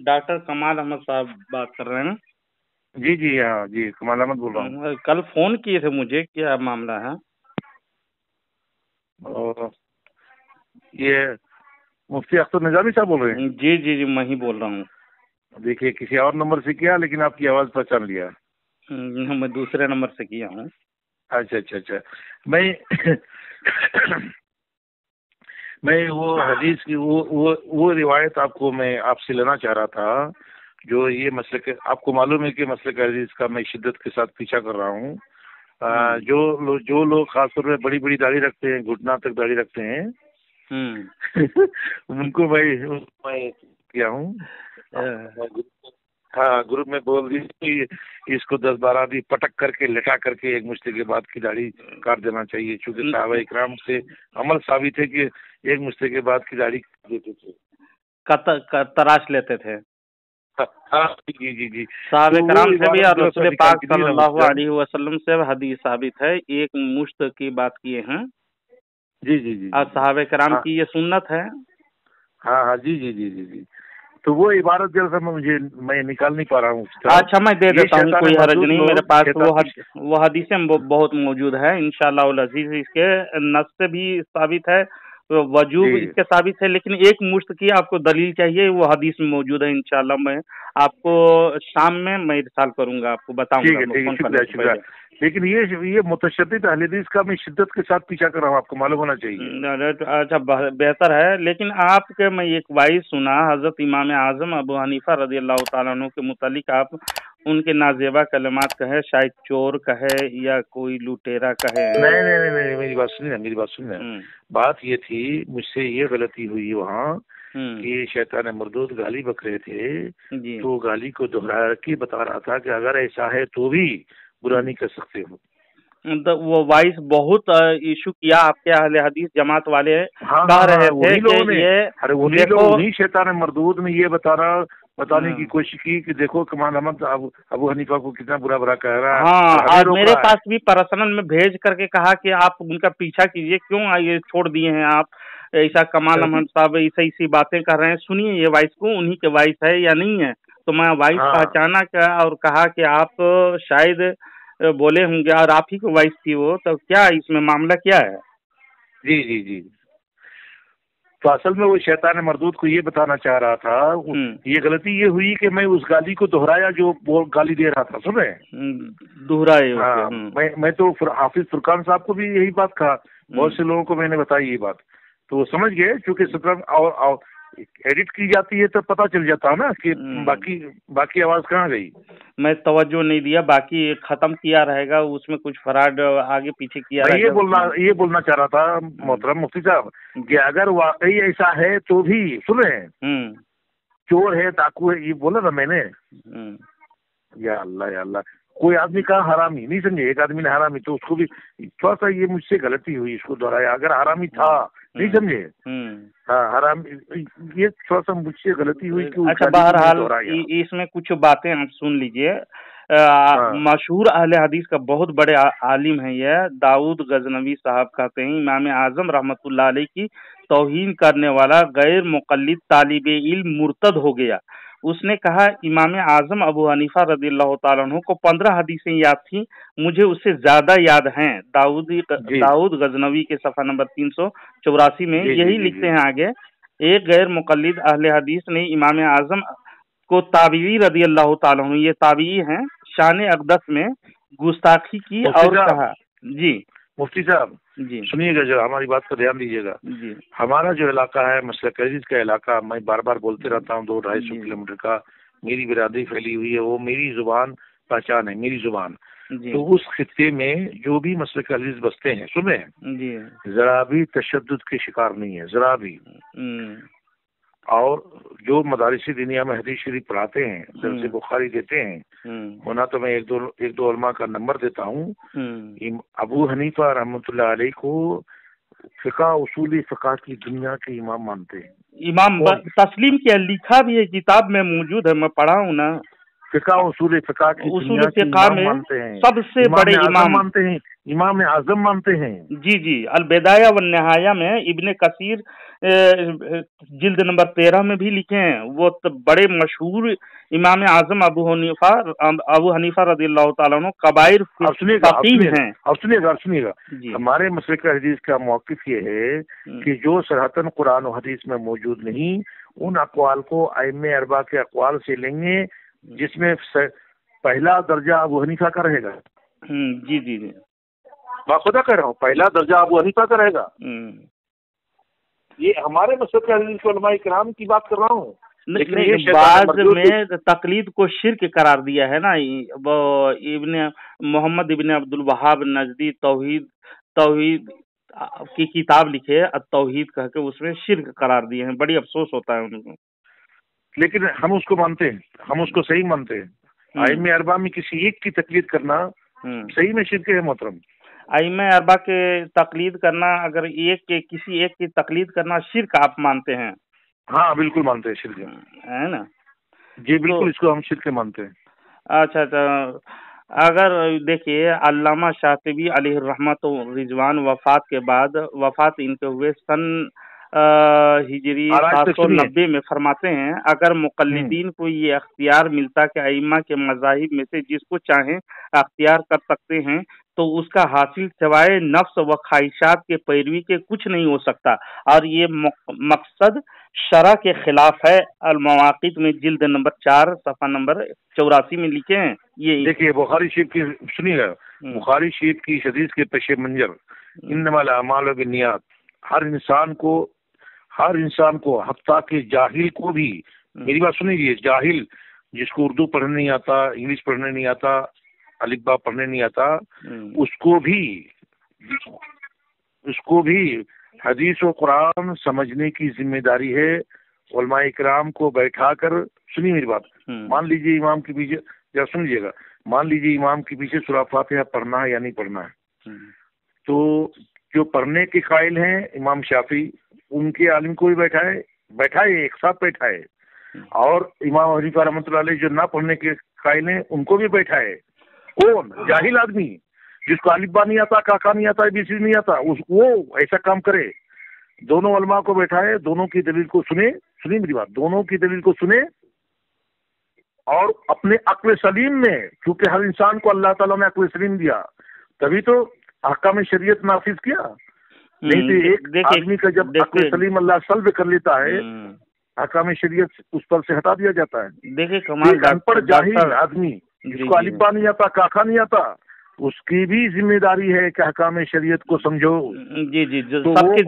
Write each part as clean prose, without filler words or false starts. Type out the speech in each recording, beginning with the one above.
Doctor कमाल अहमद साहब बात कर रहे हैं। जी जी हाँ जी, कमाल अहमद बोल रहा हूँ। कल फोन किए थे मुझे, क्या मामला है? और ये मुफ्ती अख्तर निजामी साहब बोल रहे हैं? जी जी जी, मैं ही बोल रहा हूँ। देखिए, किसी और नंबर से किया, लेकिन आपकी आवाज़ पहचान लिया। मैं दूसरे नंबर से किया हूँ। अच्छा अच्छा अच्छा। मैं मैं वो हदीस की वो रिवायत आपको मैं आपसे लेना चाह रहा था, जो ये मसले के, आपको मालूम है कि मसले के हदीस का मैं शिद्दत के साथ पीछा कर रहा हूँ। जो लोग खासतौर पे बड़ी बड़ी दाढ़ी रखते हैं, घुटना तक दाढ़ी रखते हैं, उनको मैं किया हूँ। हाँ, ग्रुप में बोल दी कि इसको 10-12 भी पटक करके लेटा करके एक मुश्ते के बाद की दाढ़ी काट देना चाहिए, चूंकि सहाबा इकराम से अमल साबित है कि एक मुश्ते के बाद की दाढ़ी काट देते थे, तराश लेते थे। हाँ जी जी जी। सहाबा इकराम से भी और रसूल पाक सल्लल्लाहु अलैहि वसल्लम से हदीस साबित है, एक मुश्त की बात किए हैं। जी जी जी। और सहाबा इकराम की ये सुन्नत है। हाँ हाँ जी जी जी जी जी। तो वो इबारत जैसा मैं निकाल नहीं पा रहा हूँ। अच्छा, मैं दे देता हूँ, कोई हर्ज नहीं, मेरे पास वो हदीसें बहुत मौजूद है इंशाअल्लाह उल अजीज। इसके नस से भी साबित है, वजूब इसके साबित है, लेकिन एक मुश्त की आपको दलील चाहिए, वो हदीस में मौजूद है। इंशाअल्लाह मैं आपको शाम में मैं इरसाल करूंगा, आपको बताऊंगा। लेकिन ये मुतशद्दिद अहले हदीस का मैं शिद्दत के साथ पीछा कर रहा हूँ, आपको मालूम होना चाहिए। अच्छा, बेहतर है। लेकिन आपके मैं एक वाइस सुना, हजरत इमाम आजम अबू हनीफा रजी अल्लाह तआला अन्हु के मुतालिक आप उनके नाजेबा कलमात कहे, शायद चोर कहे या कोई लुटेरा कहे। नहीं, मेरी बात सुनिए। बात ये थी, मुझसे ये गलती हुई वहाँ कि शैतान मरदूद गाली बक रहे थे, तो गाली को दोहरा के बता रहा था कि अगर ऐसा है तो भी बुरा नहीं कर सकते हो। वो वाइस बहुत इशू किया, आपके अहले हदीस जमात वाले कह रहे थे कि ये उन्हीं शैतान मरदूद में ये बताने की कोशिश की कि देखो कमाल अहमद अबू हनीफा को कितना बुरा बुरा कह रहा है। हाँ, और मेरे पास भी पर्सनल में भेज करके कहा कि आप उनका पीछा कीजिए, क्यों ये छोड़ दिए हैं आप? ऐसा कमाल अहमद साहब ऐसी बातें कर रहे हैं, सुनिए ये वाइस को, उन्हीं के वाइस है या नहीं है? तो मैं वाइस पहचाना क्या और कहा कि आप शायद बोले होंगे और आप ही को वाइस थी वो, तो क्या इसमें मामला क्या है? जी जी जी। तो असल में वो शैतान मरदूद को ये बताना चाह रहा था, ये गलती ये हुई कि मैं उस गाली को दोहराया जो वो गाली दे रहा था। सुन रहे दोहराए? मैं तो हाफिज फुरकान साहब को भी यही बात कहा, बहुत से लोगों को मैंने बताई ये बात, तो वो समझ गए। चूंकि और एडिट की जाती है तो पता चल जाता है ना कि बाकी आवाज कहाँ गई। मैं तवज्जो नहीं दिया, बाकी खत्म किया रहेगा, उसमें कुछ फ्रॉड आगे पीछे किया रहेगा। ये बोलना चाह रहा था मोहतरम मुफ्ती साहब कि अगर वाकई ऐसा है तो भी सुने, चोर है, डाकू है, ये बोला था मैंने। या अल्लाह, कोई आदमी कहा हरामी, नहीं समझे, एक आदमी ने हरामी, तो उसको भी थोड़ा सा ये मुझसे गलती हुई, इसको दोहराया। अगर हरामी था, नहीं समझे, हाँ हरामी, ये थोड़ा सा मुझसे गलती हुई कि अच्छा, बहरहाल इसमें कुछ बातें आप सुन लीजिए। मशहूर अहले हदीस का बहुत बड़े आलिम है ये दाऊद गजनवी साहब, कहते हैं इमाम आजम रहमतुल्लाह अलैह की तौहीन करने वाला गैर मुक़ल्लिद तालिबे इल्म मुर्तद हो गया। उसने कहा इमाम आजम अबू हनीफा रज़ियल्लाहु ताला अन्हु को 15 हदीसें याद थी, मुझे उससे ज्यादा याद हैं। दाऊद गजनवी के सफा नंबर 384 में यही लिखते हैं आगे, एक गैर मुक़ल्लिद अहले हदीस ने इमाम आजम को ताबीई रज़ियल्लाहु ताला अन्हु, ये ताबीई हैं, शान अक़दस में गुस्ताखी की और कहा। जी मुफ्ती साहब जी सुनिएगा, जो हमारी बात पर ध्यान दीजिएगा। हमारा जो इलाका है मसलक हदीस का इलाका, मैं बार बार बोलते रहता हूँ, 200-250 किलोमीटर का मेरी बिरादरी फैली हुई है, वो मेरी जुबान पहचान है, मेरी जुबान। तो उस खित्ते में जो भी मसलक हदीस बसते हैं, सुने, जरा भी तशद्दुद के शिकार नहीं है, जरा भी। और जो मदारिस दुनिया में हदीस शरीफ पढ़ाते हैं, दर्स बुखारी देते हैं, होना तो मैं एक दो उलमा का नंबर देता हूँ। अबू हनीफा रहमतुल्लाह अलैह को फिक़ा उसूली फ़िक़ा की दुनिया के इमाम मानते हैं। इमाम तस्लीम किया, लिखा भी है, किताब में मौजूद है, मैं पढ़ा हूँ ना। फिका उसूल फिका की उसूल फिका में मानते हैं, सबसे बड़े इमाम मानते हैं, इमाम आजम मानते हैं। जी जी, अल बिदाया व निहाया में इब्ने कसीर जिल्द नंबर 13 में भी लिखे हैं। वो बड़े मशहूर इमाम आजम अबू हनीफा रज़ियल्लाहु ताला अन्हु कबाइर फकीह हैं। अब सुनिएगा, हमारे मसलक हदीस का मौक़िफ़ ये है कि जो सरहतन कुरान और हदीस में मौजूद नहीं, उन अक़वाल को अइम्मे अरबा के अक़वाल से लेंगे, जिसमें पहला दर्जा अबू हनीफा का रहेगा। जी जी जी, मैं खुदा कह रहा हूँ, पहला दर्जा अबू हनीफा का रहेगा। ये हमारे मसलक हदीस के उलमा इकराम की बात कर रहा हूँ। लेकिन बाद में तकलीद को शिर्क करार दिया है ना, इब्ने मोहम्मद इब्ने अब्दुल वहाब नजदी तौहीद की किताब लिखे तौहीद कह के, उसमें शिर्क करार दिए हैं। बड़ी अफसोस होता है उनको। लेकिन हम उसको मानते हैं, हम उसको सही मानते हैं। आइम्मे अरबा में किसी एक की तकलीद करना सही में शिर्क है मोहतरम। आइम्मे अरबा के तकलीद करना, अगर किसी एक की तकलीद करना शिर्क आप मानते हैं? हाँ बिल्कुल मानते हैं, शिर्क है ना जी, बिल्कुल इसको हम शिर्क मानते हैं। अच्छा, अगर देखिए अल्लामा शातिबी अलैहि रहमत व रिजवान वफात इनके हुए सन हिजरी 790 में फरमाते हैं, अगर मुक़ल्लिदीन को ये अख्तियार मिलता कि अइम्मा के मज़ाहिब में से जिसको चाहें अख्तियार कर सकते हैं, तो उसका हासिल सिवाय नफ्स व ख्वाहिशात के पैरवी के कुछ नहीं हो सकता, और ये मकसद शरा के खिलाफ है। अल-मवाक़ित में जिल्द नंबर 4 सफ़ा नंबर 84 में लिखे हैं। ये देखिए बुखारी शरीफ की, सुनिएगा, बुखारी शरीफ की हदीस के पेश मंजर, इन्नमल अमालु बिन्नियात, हर इंसान को हत्ता के जाहिल को भी, मेरी बात सुनिए, जाहिल जिसको उर्दू पढ़ने नहीं आता, इंग्लिश पढ़ने नहीं आता, अलिफ बा पढ़ने नहीं आता, उसको भी हदीस और कुरान समझने की जिम्मेदारी है। उलमा इकराम को बैठाकर, सुनिए मेरी बात, मान लीजिए इमाम के पीछे, या सुन लीजिएगा, मान लीजिए इमाम के पीछे सूरह फातिहा पढ़ना है या नहीं पढ़ना है, तो जो पढ़ने के कायल हैं इमाम शाफी, उनके आलिम को भी बैठाए एक साथ बैठाए, और इमाम हनीफा रहमतुल्लाह अलैह जो ना पढ़ने के कायल हैं उनको भी बैठाए। कौन? जाहिल आदमी जिसको अलिफ बा नहीं आता, काका नहीं आता, एबीसी नहीं आता, वो ऐसा काम करे। दोनों उलमा को बैठाए, दोनों की दलील को सुने मेरी बात, दोनों की दलील को सुने, और अपने अक्ल सलीम में, क्योंकि हर इंसान को अल्लाह ताला ने अक्ल सलीम दिया, तभी तो अहकाम शरीयत नाफिज किया। नहीं तो एक आदमी का जब अक्ल सलीम अल्लाह सल्ब कर लेता है, अहकाम शरीयत उस पर से हटा दिया जाता है। देखिए कमाल, अनपढ़ जाहिल आदमी जिसको अलिफ बा नहीं आता, काका नहीं आता, उसकी भी जिम्मेदारी है कि अहकाम शरीयत को समझो। जी जी, तो सबकी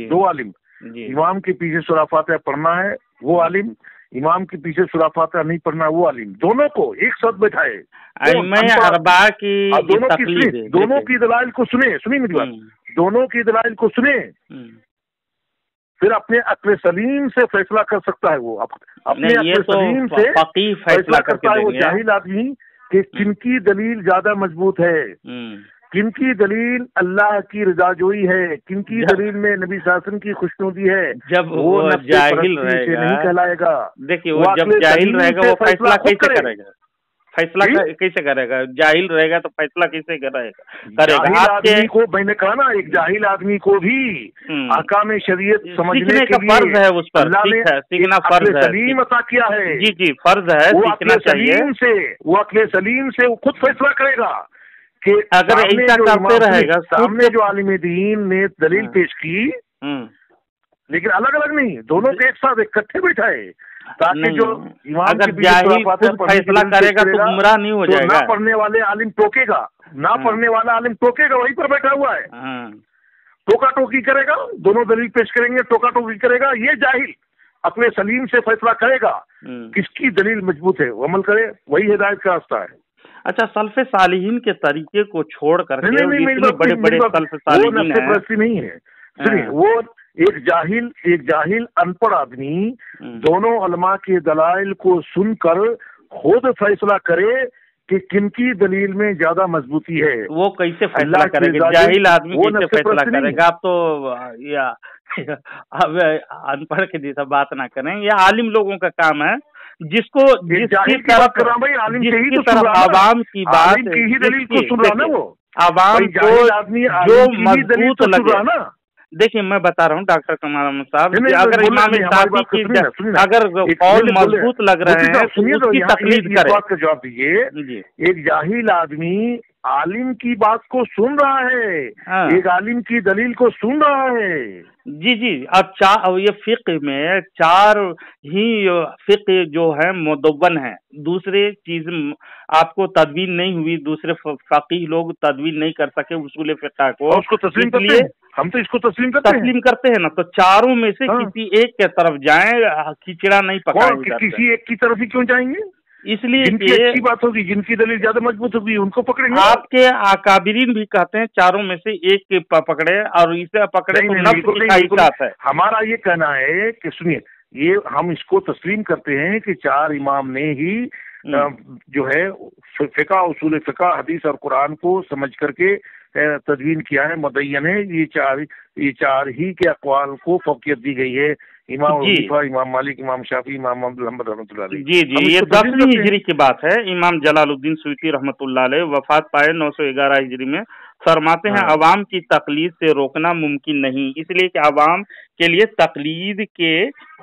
दो आलिम इमाम के पीछे सूरह फातिहा पढ़ना है, वो आलिम, इमाम के पीछे सूरह फातिहा नहीं पढ़ना, वो आलिम, दोनों को एक साथ बैठाए। दोनों की दलाइल को सुने मेरी बात, दोनों की दलाइल को सुने, फिर अपने अक्ल सलीम से फैसला कर सकता है। वो अपने अक्ल सलीम से फैसला करता है वो जाहिल आदमी कि किनकी दलील ज्यादा मजबूत है, किनकी दलील अल्लाह की रजाजोई है, किनकी दलील में नबी शासन की खुशनुदी है। जब वो जाहिल रहेगा नहीं कहलाएगा। देखिए वो जब जाहिल रहेगा वो फैसला कैसे करेगा? कैसे करेगा? जाहिल रहेगा तो फैसला कैसे करेगा? जाहिल आदमी को, मैंने कहा ना, एक जाहिल आदमी को भी अहकाम शरीयत समझने का फर्ज है, उस पर सीखना फर्ज है, सलीम अता किया है। जी जी, फर्ज है, सीखना चाहिए। वो अक्ल सलीम से वो खुद फैसला करेगा कि अगर ऐसा करते रहेगा। सामने जो आलिम दीन ने दलील पेश की, लेकिन अलग अलग नहीं, दोनों के एक साथ इकट्ठे बैठाए, ताकि जो इमाम अगर जाहिल खुद फैसला करेगा तो गुमराह नहीं हो जाएगा। ना पढ़ने वाले आलिम टोकेगा, ना पढ़ने वाला आलिम टोकेगा, वहीं पर बैठा हुआ है, टोका टोकी करेगा, दोनों दलील पेश करेंगे, टोका टोकी करेगा। ये जाहिल अपने सलीम से फैसला करेगा किसकी दलील मजबूत है, वो अमल करे, वही हिदायत का रास्ता है। अच्छा, सल्फ़े सालिहीन के तरीके को छोड़ करके बड़े बड़े सल्फ़े सालिहीन नहीं है, सुनिए, वो एक जाहिल अनपढ़ आदमी दोनों उलमा के दलाइल को सुनकर खुद फैसला करे कि किनकी दलील में ज्यादा मजबूती है। वो कैसे फैसला करेगा? जाहिल आदमी कैसे फैसला करेगा? आप तो अब अनपढ़ के जैसा बात ना करें, ये आलिम लोगों का काम है, जिसको जिसकी तरफ आवाम की बात, आवाम को जो मजबूत लगे। देखिए मैं बता रहा हूँ डॉक्टर कमाल अहमद साहब, अगर इमाम शाफी की अगर कौल मजबूत लग रहे हैं तो उसकी तकलीद करें। बात का जवाब दीजिए। एक जाहिल आदमी आलिम की बात को सुन रहा है, एक आलिम की दलील को सुन रहा है। जी अब ये फिक्र में 4 ही फिक्र जो है मुदव्वन है, दूसरे चीज आपको तदवीन नहीं हुई, दूसरे फकीह लोग तदवीन नहीं कर सके उसूल फिक्र को, उसको तस्लीम करते हैं। हम तो इसको तस्लीम करते हैं ना, तो चारों में से किसी एक के तरफ जाएं, खिचड़ा नहीं पकाएंगे। किसी एक की तरफ ही क्यों जाएंगे? इसलिए जिनकी अच्छी बात होगी, जिनकी दलील ज्यादा मजबूत होगी, उनको पकड़ेंगे। आपके आकाबिरीन भी कहते हैं चारों में से एक के पकड़े, और इसे पकड़े तो नफ्स है। हमारा ये कहना है कि सुनिए, ये हम इसको तस्लीम करते हैं कि 4 इमाम ने ही जो है फिका, उसूल फिका, हदीस और कुरान को समझ करके तदवीन किया है, मुदय्यन है। ये चार ही के अक़वाल को फौकियत दी गई है, इमाम हनीफा, इमाम मालिक, इमाम शाफी, इमाम अहमद रहमतुल्लाह अलैह। जी ये 10वीं हिजरी की बात है। इमाम जलालुद्दीन सूयती रहमतुल्लाह अलैह वफात पाए 911 हिजरी में। फरमाते हैं अवाम की तकलीद से रोकना मुमकिन नहीं, इसलिए कि अवाम के लिए तकलीद के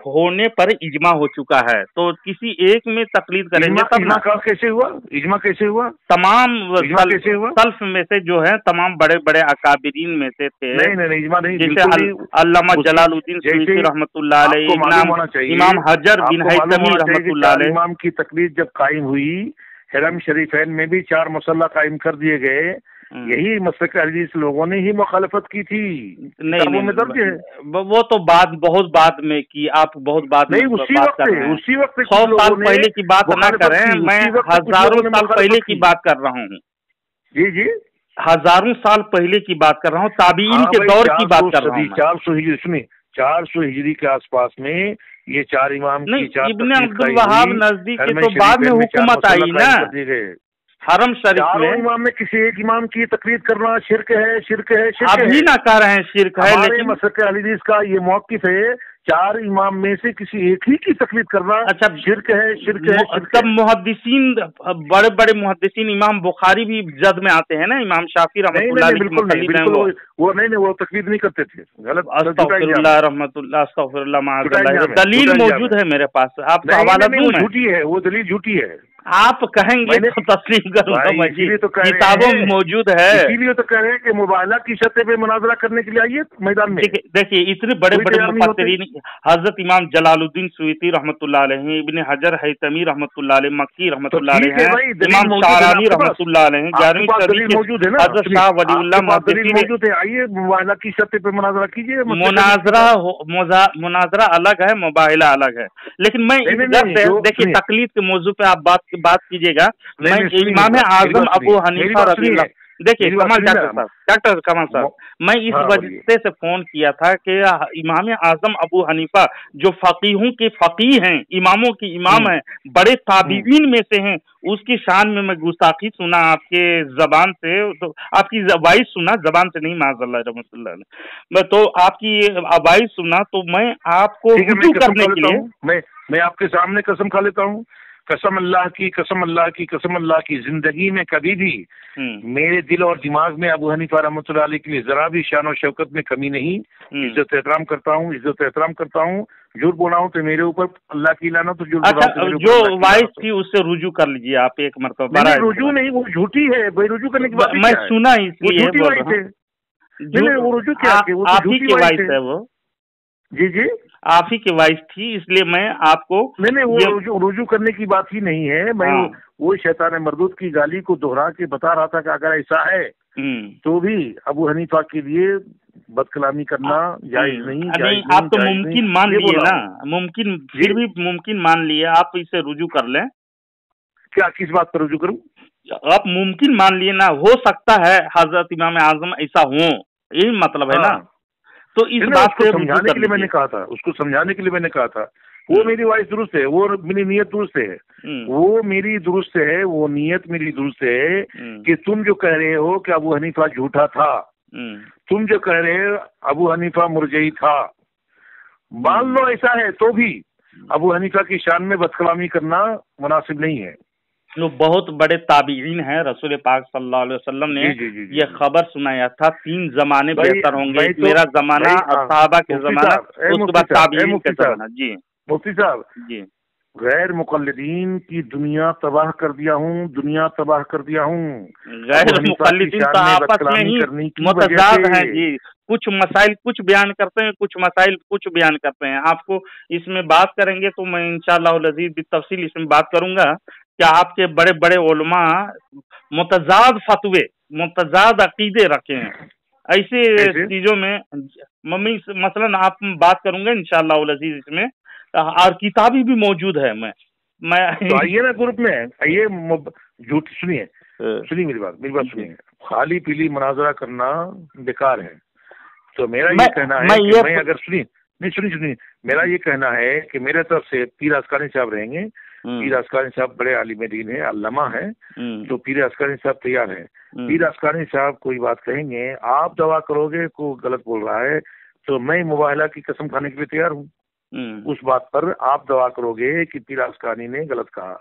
होने पर इजमा हो चुका है, तो किसी एक में तकलीद करेंगे तब इजमा कैसे हुआ? इजमा कैसे हुआ? तमाम सल्फ में से जो है, तमाम बड़े बड़े अकाबिरीन में से थे। नहीं इजमा नहीं, जैसे अल्लामा जलालुद्दीन सूयती रहमतुल्लाह अलैह, इमाम हजर बिन हैतमी रहमतुल्लाह अलैह। इमाम की तकलीद जब कायम हुई, हरम शरीफैन में भी 4 मुसल्ला कायम कर दिए गए, यही मसलक हदीस लोगों ने ही मुखालफत की थी। नहीं में दर्ज है वो तो बहुत बाद में की, आप बहुत बाद नहीं, उसी वक्त 100 साल पहले की बात ना करें, मैं हजारों साल पहले की बात कर रहा हूँ। जी हजारों साल पहले की बात कर रहा हूँ, ताबीइन के दौर की बात कर रहा हूँ। 400 हिजरी, सुनिए 400 हिजरी के आसपास में ये 4 इमाम नहीं, इब्ने अब्दुल वहाब नजदीक के तो बाद में हुकूमत आई ना हरम शरीफ में। इमाम में किसी एक इमाम की तकलीद करना शिरक है। अभी ना कह रहे हैं शिरक है, लेकिन मसलक हदीस का ये मौक़िफ़ है, 4 इमाम में से किसी एक ही की तकलीद करना अच्छा शिरक है। तब मुहद्दिसीन, बड़े बड़े मुहद्दिसीन, इमाम बुखारी भी जद में आते हैं ना, इमाम शाफी रहमतुल्लाह अलैह, वो तकलीद नहीं करते थे। गलत, अस्तगफिरुल्लाह रहमतुल्लाह, अस्तगफिरुल्लाह माअज़ल्लाह। दलील मौजूद है मेरे पास, आपका हवाला दूं मैं? झूठी है वो दलील, झूठी है। आप कहेंगे तो तस्लीम करूंगा मैं जी, किताबों में मौजूद है। इसीलिए तो कह रहे हैं कि मुबाहला की सतह पे मुनाजरा करने के लिए आइए मैदान में। देखिए इतने बड़े बड़े मुफस्सिरीन, हजरत इमाम जलालुद्दीन सूयती रहमतुल्लाह अलैह, इब्ने हजर हैतमी रहमतुल्लाह अलैह, मक्की रहमतुल्लाह अलैह, इमाम शारानी रहमतुल्लाह अलैह, 11वीं सदी के हजरत शाह वलीउल्लाह मौजूद है। आइए मुबाहला की सतह पे मुनाजरा कीजिए। मुनाजरा अलग है, मुबाहला अलग है, लेकिन मैं देखिए तकलीद के मौजू पे आप बात कीजिएगा। मैं इमाम आजम अबू हनीफा रज़ियल्लाहु, देखिए डॉक्टर कमाल साहब, मैं इस वजह से फोन किया था कि इमाम आजम अबू हनीफा जो फकीहों के फकीह हैं, इमामों की इमाम हैं, बड़े ताबीईन में से हैं, उसकी शान में मैं गुस्ताखी सुना आपके जबान से, तो आपकी वॉइस सुना, जबान से नहीं, माज़अल्लाह रहमतुल्लाह अलैह, तो आपकी वॉइस सुना, तो मैं आपको रुजू करने के लिए मैं आपके सामने कसम खा लेता हूँ, कसम अल्लाह की जिंदगी में कभी भी मेरे दिल और दिमाग में अबू हनीफा रहमतुल्लाह अलैह के लिए जरा भी शान और शौकत में कमी नहीं। इज्जत एहतराम करता हूँ। झूठ बोला हूँ तो मेरे ऊपर अल्लाह की लानत, तो झूठ जो वाइस थी उससे रुजू कर लीजिए आप एक मरतबा। रुजू नहीं, वो झूठी है, रुजू करने की बात मैं सुना इसलिए वो रुजू क्या, आप ही की वाइस है वो। जी आप ही की वाइस थी, इसलिए मैं आपको नहीं वो रुजू करने की बात ही नहीं है। मैं वो शैतान मरदूद की गाली को दोहरा के बता रहा था कि अगर ऐसा है तो भी अबू हनीफा के लिए बदकलामी करना जायज नहीं। आप तो मुमकिन मान लिए ना, मुमकिन फिर भी मुमकिन मान लिए, आप इसे रुजू कर लें। क्या, किस बात पर रुजू करूं? आप मुमकिन मान लिए ना, हो सकता है हजरत इमाम आजम ऐसा हो, यही मतलब है ना। तो इस बात को समझाने के लिए मैंने कहा था, उसको समझाने के लिए मैंने कहा था, वो मेरी वॉइस दुरुस्त है, वो मेरी नीयत दुरुस्त है, वो मेरी दुरुस्त है, वो नीयत मेरी दुरुस्त है कि तुम जो कह रहे हो कि अबू हनीफा झूठा था, तुम जो कह रहे हो अबू हनीफा मुरजई था, मान लो ऐसा है तो भी अबू हनीफा की शान में बदकलामी करना मुनासिब नहीं है। जो बहुत बड़े ताबीईन हैं, रसूल पाक सल्लल्लाहु अलैहि वसल्लम ने ये खबर सुनाया था 3 जमाने बेहतर होंगे, मेरा जमाना और सहाबा के जमाना, उसके बाद ताबीईन के जमाना। जी मुफ्ती साहब जी, गैर मुकल्लिदीन की दुनिया तबाह कर दिया हूँ, दुनिया तबाह कर दिया हूँ। गैर मुकल्लिदीन तो आपस में ही मुतजाद हैं जी, कुछ मसाइल कुछ बयान करते हैं, कुछ मसाइल कुछ बयान करते हैं। आपको इसमें बात करेंगे तो मैं इंशाअल्लाह अज़ीज़ बितफसील इसमें बात करूंगा कि आपके बड़े बड़े उलमा मुतजाद फतवे, मुतजाद अकीदे रखे हैं। ऐसे चीजों में मम्मी मसलन आप बात करूंगा इंशाअल्लाह अज़ीज़ इसमें, और किताबी भी मौजूद है। मैं तो आइए ना ग्रुप में आइए, झूठ सुनिए मेरी बात सुनिए। खाली पीली मुनाजरा करना बेकार है। तो मेरा ये कहना है कि मैं अगर सुनिए मेरा ये कहना है कि मेरे तरफ से पीर अस्कानी साहब रहेंगे। पीर अस्कानी साहब बड़े आलिम दीन है, अल्लामा है, तो पीर अस्कानी साहब तैयार है। पीर अस्कानी साहब कोई बात कहेंगे, आप दवा करोगे को गलत बोल रहा है तो मैं मुबाहला की कसम खाने के लिए तैयार हूँ। उस बात पर आप दवा करोगे कि पीर अस्कानी ने गलत कहा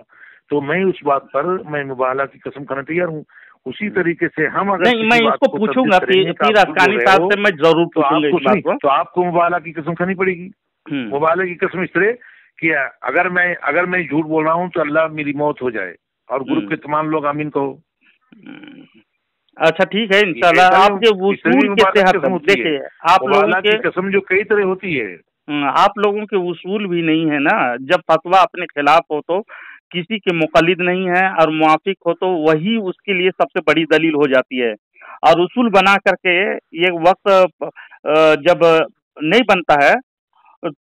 तो मैं उस बात पर मैं मुबाहला की कसम खाने तैयार हूँ। उसी तरीके से हम अगर नहीं, मैं इसको पूछूंगा पीर अस्कानी साहब से, मैं जरूर पूछूंगा इस बात को। तो आपको मुबाहला की कसम खानी पड़ेगी। मुबाहला की कसम इस तरह कि अगर मैं झूठ बोल रहा हूँ तो अल्लाह मेरी मौत हो जाए और ग्रुप के तमाम लोग आमीन कहो। अच्छा ठीक है इंशाल्लाह। आपके उसूल के तहत देखिए, आप लोगों की कसम जो कई तरह होती है, आप लोगों के उसूल भी नहीं है ना। जब फतवा अपने खिलाफ हो तो किसी के मुकल्लिद नहीं है और मुआफिक हो तो वही उसके लिए सबसे बड़ी दलील हो जाती है। और उसूल बना करके ये वक्त जब नहीं बनता है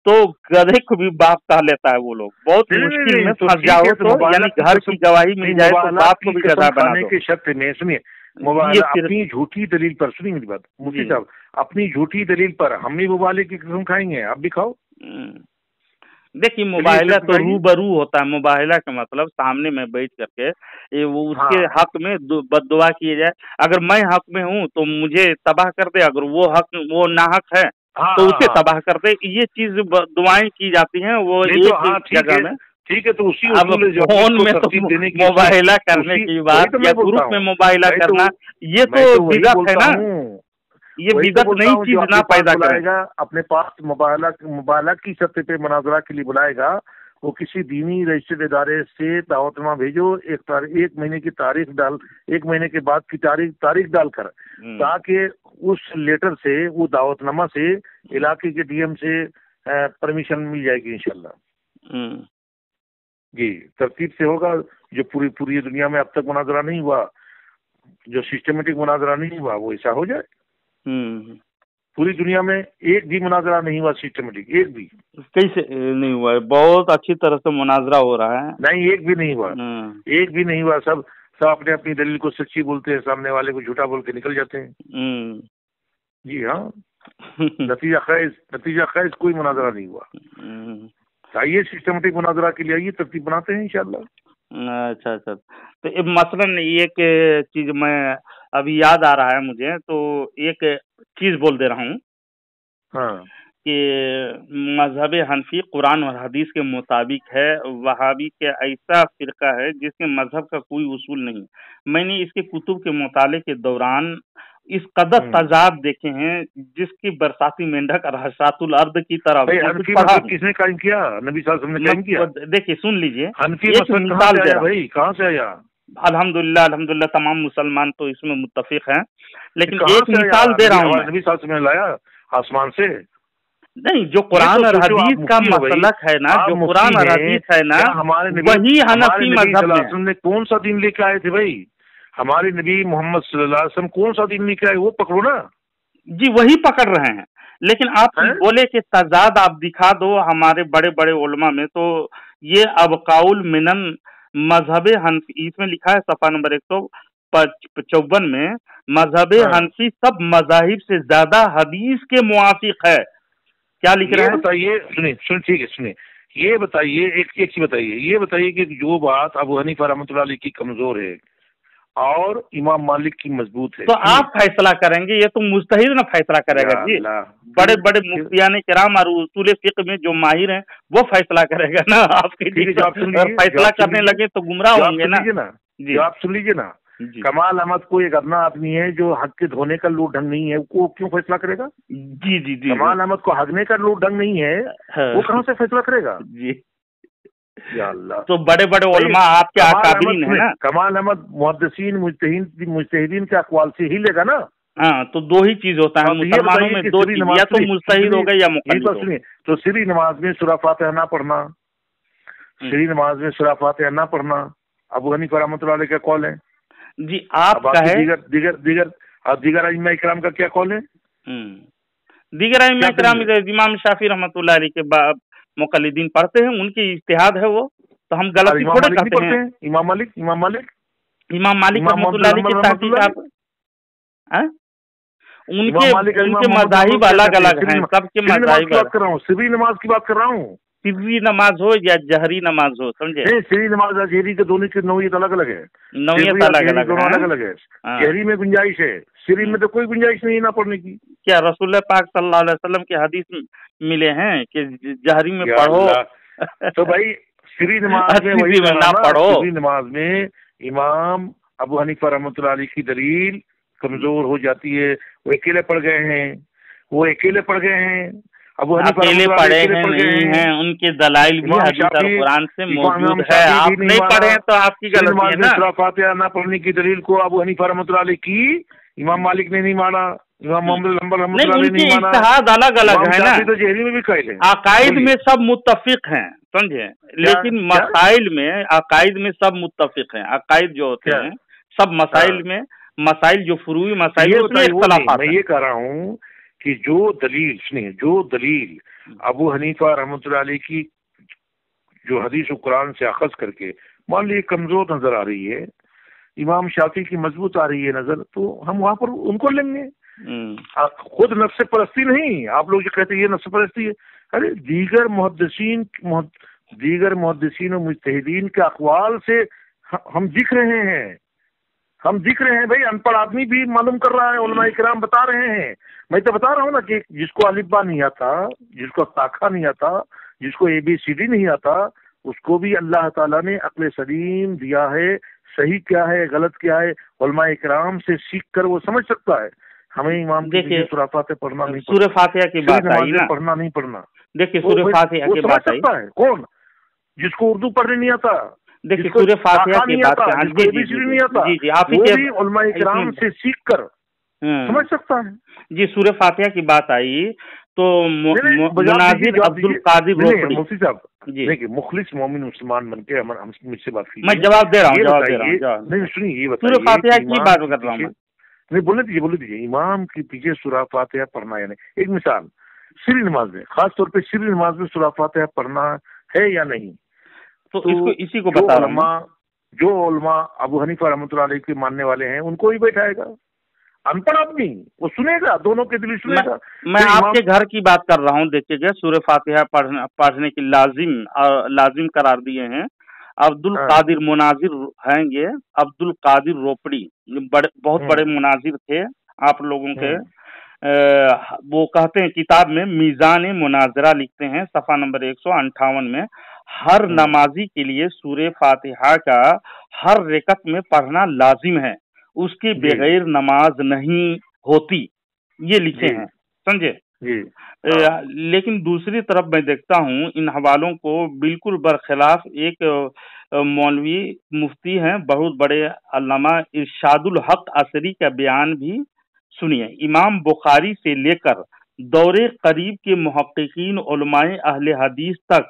तो गधे को भी बाप कह लेता है। वो लोग बहुत मुश्किल में फंस जाओ तो यानी घर की गवाही मिल जाए तो बाप को भी गधा बना दो के शर्त में। सुनिए अपनी झूठी दलील पर, सुनिए मेरी बात मुफ्ती साहब, अपनी झूठी दलील पर हम भी मुबाले की कसम खाएंगे, आप भी खाओ। देखिए मुबाहिला तो रूबरू होता है। मुबाहिला का मतलब सामने में बैठ करके वो उसके हक में बद्दुआ किए जाए। अगर मैं हक में हूँ तो मुझे तबाह कर दे, अगर वो नाहक है तो उसे तबाह कर दे। ये चीज दुआएं की जाती हैं वो एक जगह में। ठीक है, तो उसी अब फोन में तो मुबाहिला करने की बात या ग्रुप में मुबाहिला करना ये तो बिदअत है ना। ये बिदअत नई चीज ना पैदा करेगा। अपने पास मुबाहिला की सतह पे मुनाजरा के लिए बुलाएगा, वो किसी दीनी रजिस्टर्ड इदारे से दावतनामा भेजो, एक महीने की तारीख डाल, 1 महीने के बाद की तारीख डालकर, ताकि उस लेटर से, वो दावतनामा से इलाके के डीएम से परमिशन मिल जाएगी इंशाल्लाह। जी तरतीब से होगा। जो पूरी दुनिया में अब तक मुनाजरा नहीं हुआ, जो सिस्टमेटिक मुनाजरा नहीं हुआ, वो ऐसा हो जाए। पूरी दुनिया में एक भी मुनाजरा नहीं हुआ सिस्टमेटिक, एक भी। कैसे नहीं हुआ है? बहुत अच्छी तरह से मुनाजरा हो रहा है। नहीं, एक भी नहीं हुआ, एक भी नहीं हुआ। सब अपने अपनी दलील को सच्ची बोलते हैं, सामने वाले को झूठा बोल के निकल जाते हैं। जी हाँ, नतीजा खैज कोई मुनाजरा नहीं हुआ। आइए सिस्टमेटिक मुनाजरा के लिए आइए, तरतीब बनाते हैं इंशाल्लाह। अच्छा। तो मसलन एक चीज मैं अभी याद आ रहा है मुझे, तो एक चीज बोल दे रहा हूँ। हाँ, कि मजहब हनफी कुरान और हदीस के मुताबिक है। वहाबी के ऐसा फिरका है जिसके मजहब का कोई उसूल नहीं। मैंने इसके कुतुब के मुताले के दौरान इस कदर तजाद देखे हैं जिसकी बरसाती मेंढक और हसातुल अर्द की तरह। किसने कायम किया? नबी सल्लल्लाहु अलैहि वसल्लम ने कायम किया। देखिए सुन लीजिए, एक मिसाल दे रहा भाई, कहाँ से आया? अल्हम्दुलिल्लाह तमाम मुसलमान तो इसमें मुत्तफिक हैं, लेकिन एक मिसाल दे रहा हूँ। नबी सल्लल्लाहु अलैहि वसल्लम ने लाया आसमान से? नहीं, जो कुरान और हदीस का मसलक है ना, जो कुरान और हदीस है ना, वही हनफी मजहब ने कौन सा दिन लेके आए थे भाई? हमारे नबी मोहम्मद सल्लल्लाहु अलैहि वसल्लम कौन सा दिन लेके आए, वो पकड़ो ना। जी वही पकड़ रहे हैं, लेकिन आप बोले कि तजाद आप दिखा दो हमारे बड़े बड़े उलमा में, तो ये अबकाउल मिनन मजहब हनफी, इसमें लिखा है सफा नंबर 154 में, मजहब हनफी सब मजाहिब से ज्यादा हदीस के मुआफिक है। क्या लिख रहे हैं बताइए? सुनिए ठीक है, सुनिए ये बताइए, एक चीज बताइए, ये बताइए कि जो बात अबू हनीफा रहमतुल्लाह अलैह की कमजोर है, اور امام مالک کی مضبوط ہے. تو آپ فیصلہ کریں گے؟ یہ تو مجتہد نہ فیصلہ کرے گا جی. بڑے بڑے مفتیان کرام اور اصول فقہ میں جو ماہر ہیں وہ فیصلہ کرے گا نا. آپ کے فیصلہ کرنے لگے تو گمراہ ہوں گے نا. جی آپ سن لیجیے نا. کمال احمد کو ایک ادنا آدمی ہے جو حق کے دھونے کا لوٹ ڈھنگ نہیں ہے، وہ کیوں فیصلہ کرے گا؟ جی جی جی. کمال احمد کو ہگنے کا لوٹ ڈھنگ نہیں ہے، وہ کہاں سے فیصلہ کرے گا؟ جی یا اللہ. تو بڑے بڑے علماء آپ کے اکابرین ہیں نا. کمال احمد محدثین مجتہدین کے اقوال سے ہی لے گا نا. ہاں تو دو ہی چیز ہوتا ہے مسلمانوں میں، دو چیز، یا تو مجتہد ہوگا یا مقلد. تو سری نماز میں سورہ فاتحہ نہ پڑھنا، سری نماز میں سورہ فاتحہ نہ پڑھنا ابو حنیفہ رحمۃ اللہ علیہ کا قول ہے. جی آپ کا ہے. دیگر ائمہ کرام کا کیا قول ہے؟ دیگر ائمہ کرام امام شافعی رحمۃ اللہ علیہ کے مقلدین پڑھتے ہیں، ان کی اجتہاد ہے وہ، تو ہم غلطی تھوڑے کرتے ہیں. امام مالک رحمۃ اللہ علیہ کی تحقیق ان کے مذاہب الگ الگ ہیں، سب کے مذاہب. بات کر رہا ہوں، سری نماز کی بات کر رہا ہوں. سری نماز ہو یا جہری نماز ہو، سمجھے؟ سری نماز اور جہری کے دونوں کی نوعیت الگ الگ ہے. نوعیت الگ الگ ہے. جہری میں گنجائش ہے، سری میں تو کوئی گنجائش نہیں نہ پڑھنے کی. کیا رسول پاک صلی اللہ علیہ وسلم کے حدیث ملے ہیں کہ جہری میں پڑھو؟ تو بھائی سری نماز میں نہ پڑھو. سری نماز میں امام ابو حنیفہ رحمۃ اللہ علیہ کی دلیل کمزور ہو جاتی ہے. وہ اکیلے پڑھ گئے ہیں. ابو حنیفہ اکیلے پڑھے نہیں ہیں، ان کے دلائل بھی حدیث اور قرآن سے موجود ہے. آپ نہیں پڑھے تو آپ کی غلطی ہے نا. سورہ فاتحہ نہ پڑھنے کی دلیل کو ابو حنیفہ رحمۃ اللہ علیہ کی امام مالک نے نہیں مانا، امام محمد حنبل رحمۃ اللہ علیہ نے نہیں مانا. اجتہاد الگ الگ ہے نا. تو جہری میں بھی قائل ہیں. عقائد میں سب متفق ہیں، سمجھے، لیکن مسائل میں عقائد میں سب متفق ہیں. عقائد جو ہوتے ہیں سب مسائل جو فروعی مسائل اس میں اختلافات. میں یہ کہہ رہا ہوں کہ جو دلیل ابو حنیفہ رحمۃ اللہ علیہ کی جو حدیث و قرآن سے اخذ کر کے مان لیے کمزور نظر آ رہی ہے، امام شافعی کی مضبوط آ رہی ہے نظر، تو ہم وہاں پر ان کو لیں گے. خود نفس پرستی نہیں. آپ لوگ جو کہتے ہیں یہ نفس پرستی ہے، ارے دیگر محدثین و مجتہدین کے اقوال سے ہم دکھ رہے ہیں بھائی. ان پڑھ آدمی بھی معلوم کر رہا ہے، علماء کرام بتا رہے ہیں. میں تو بتا رہا ہوں نا کہ جس کو الف با نہیں آتا، جس کو ساکھا نہیں آتا، جس کو ABCD نہیں آتا، اس کو بھی اللہ تعالیٰ نے عقل سلیم دیا ہے. صحیح کیا ہے، غلط کیا ہے، علماء کرام سے سیکھ کر وہ سمجھ سکتا ہے. ہمیں امام کی سورہ فاتحہ پڑھنا نہیں، سورہ فاتحہ کی بات آئی نا، پڑھنا نہیں پڑھنا. دیکھیے سورہ فاتحہ کی بات آئی، سکتا ہے کون؟ جس کو اردو پڑھنے نہیں آتا، دیکھیے سورہ فاتحہ کی بات نہیں آتا، وہ بھی علماء کرام سے سیکھ کر سمجھ سکتا ہے. جی سورہ فاتحہ کی بات آئی تو مناظر عبد القادر روپڑی، مفتی صاحب دیکھیے مخلص مومن مسلمان بن کے مجھ سے بات کیجیے. میں جواب دے رہا ہوں. نہیں سنیے، یہ سورہ فاتحہ کی بات کر رہا ہوں. نہیں بولنے دیجیے. امام کے پیچھے سورہ فاتحہ پڑھنا یعنی ایک مثال سری نماز میں، خاص طور پہ سری نماز میں سورہ فاتحہ پڑھنا ہے یا نہیں؟ تو اسی کو بتا رہا ہوں. جو علماء ابو حنیفہ رحمۃ اللہ علیہ کے ماننے والے ہیں ان کو ہی بیٹھائے گا. ان پڑھ آدمی وہ سنے گا، دونوں کے دل سنے گا. میں آپ کے گھر کی بات کر رہا ہوں. دیکھیے گا سورہ فاتحہ پڑھنے کی لازم قرار دیے ہیں. عبد القادر مناظر ہیں یہ، عبد القادر روپڑی بہت بڑے مناظر تھے آپ لوگوں کے. وہ کہتے ہیں کتاب میں میزان مناظرہ لکھتے ہیں صفحہ نمبر 158 میں، ہر نمازی کے لیے سورہ فاتحہ کا ہر رکعت میں پڑھنا لازم ہے، اس کے بغیر نماز نہیں ہوتی، یہ لکھے ہیں، سمجھے. لیکن دوسری طرف میں دیکھتا ہوں ان حوالوں کو بالکل برخلاف ایک مولوی مفتی ہیں بہت بڑے علامہ ارشاد الحق عصری کا بیان بھی سنیے. امام بخاری سے لے کر دور قریب کے محققین علماء اہل حدیث تک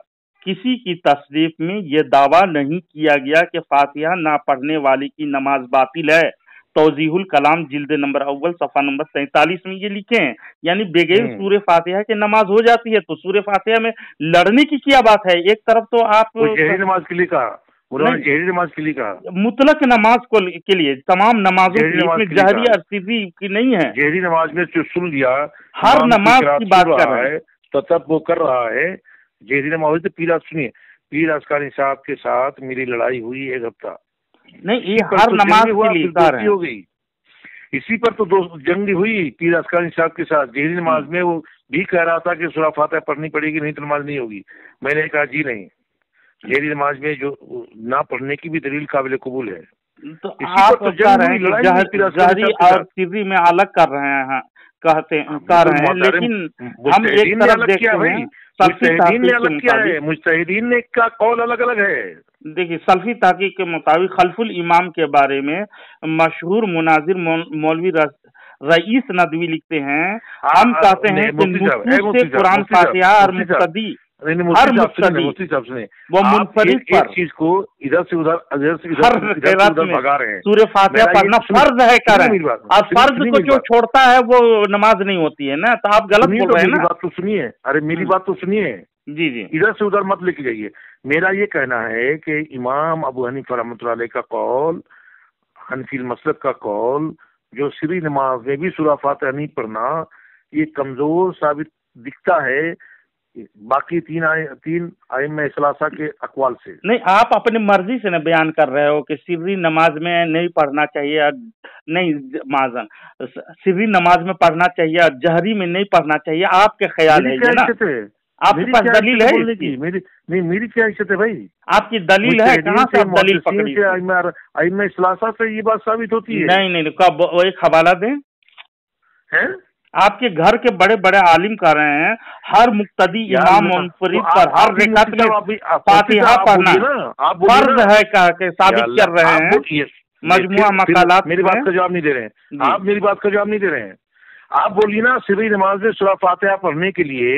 کسی کی تصنیف میں یہ دعویٰ نہیں کیا گیا کہ فاتحہ نہ پڑھنے والے کی نماز باطل ہے. توضیح الکلام جلد نمبر اول صفحہ نمبر 43 میں یہ لکھے ہیں. یعنی بغیر سورہ فاتحہ کے نماز ہو جاتی ہے تو سورہ فاتحہ میں لڑنے کی کیا بات ہے؟ ایک طرف تو آپ جہری نماز کے لیے کہا، جہری نماز کے لیے کہا، مطلق نماز کو کے لیے تمام نمازوں میں جہری اور سری کی نہیں ہے. جہری نماز میں جو سن لیا ہر نماز کی بات کر رہا ہے تو تب وہ کر رہا ہے. جہری نماز تو پیر سنیے، پیر اسکانی صاحب کے ساتھ میری لڑائی ہوئی 1 ہفتہ. نہیں یہ ہر نماز کے لیے اظہار ہے. ہو گئی اسی پر تو جنگ ہوئی پیر اسکانی صاحب کے ساتھ. جہری نماز میں وہ بھی کہہ رہا تھا کہ سورہ فاتحہ پڑھنی پڑے گی نہیں تو نماز نہیں ہوگی. میں نے کہا جی نہیں, جہری نماز میں جو نہ پڑھنے کی بھی دلیل قابل قبول ہے. تو آپ کہہ رہے ہیں کہ جہری اور سری میں الگ کر رہے ہیں, کہہ رہے ہیں, لیکن ہم ایک طرف دیکھتے ہیں مجتہدین نے الگ کیا ہے, مجتہدین نے کا قول الگ الگ ہے. دیکھیے سلفی تحقیق کے مطابق خلف الامام کے بارے میں مشہور مناظر مولوی رئیس ندوی لکھتے ہیں, ہم کہتے ہیں کہ نصوص سے قرآن فاتحہ اور مقتدی ہر مقتدی وہ منفرد پر چیز کو ادھر سے ادھر بھگا رہے ہیں. سورہ فاتحہ پڑھنا فرض ہے کریں, اور فرض کو جو چھوڑتا ہے وہ نماز نہیں ہوتی ہے نا, تو آپ غلط بول رہے ہیں نا. بات تو سنیے, ارے میری بات تو سنیے. جی جی ادھر سے ادھر مت لے کے جائیے. میرا یہ کہنا ہے کہ امام ابو حنیفہ رحمۃ اللہ علیہ کا قول, حنفی المسلک کا قول, جو سری نماز میں بھی سورہ فاتحہ نہیں پڑھنا, یہ کمزور ثابت دکھتا ہے باقی تین ائمہ ثلاثہ کے اقوال سے. نہیں آپ اپنی مرضی سے نہ بیان کر رہے ہو کہ سری نماز میں نہیں پڑھنا چاہیے, نہیں معذن سری نماز میں پڑھنا چاہیے, جہری میں نہیں پڑھنا چاہیے, آپ کے خیال ہے نا, آپ کے پاس دلیل ہے؟ میری کیا حیثیت ہے بھائی؟ آپ کی دلیل ہے, کہاں سے آپ دلیل پکڑی؟ ائمہ ثلاثہ سے یہ بات ثابت ہوتی ہے. نہیں کب ایک حوالہ دیں. آپ کے گھر کے بڑے بڑے عالم کر رہے ہیں ہر مقتدی امام منفرد پر ہر رکعت میں فاتحہ پڑھنا فرض ہے کہہ کے ثابت کر رہے ہیں مجموعہ مقالات. میری بات کا جواب نہیں دے رہے ہیں آپ, میری بات کا جواب نہیں دے رہے ہیں آپ. بولیے نا سری نماز میں سورہ فاتحہ پڑھنے کے لیے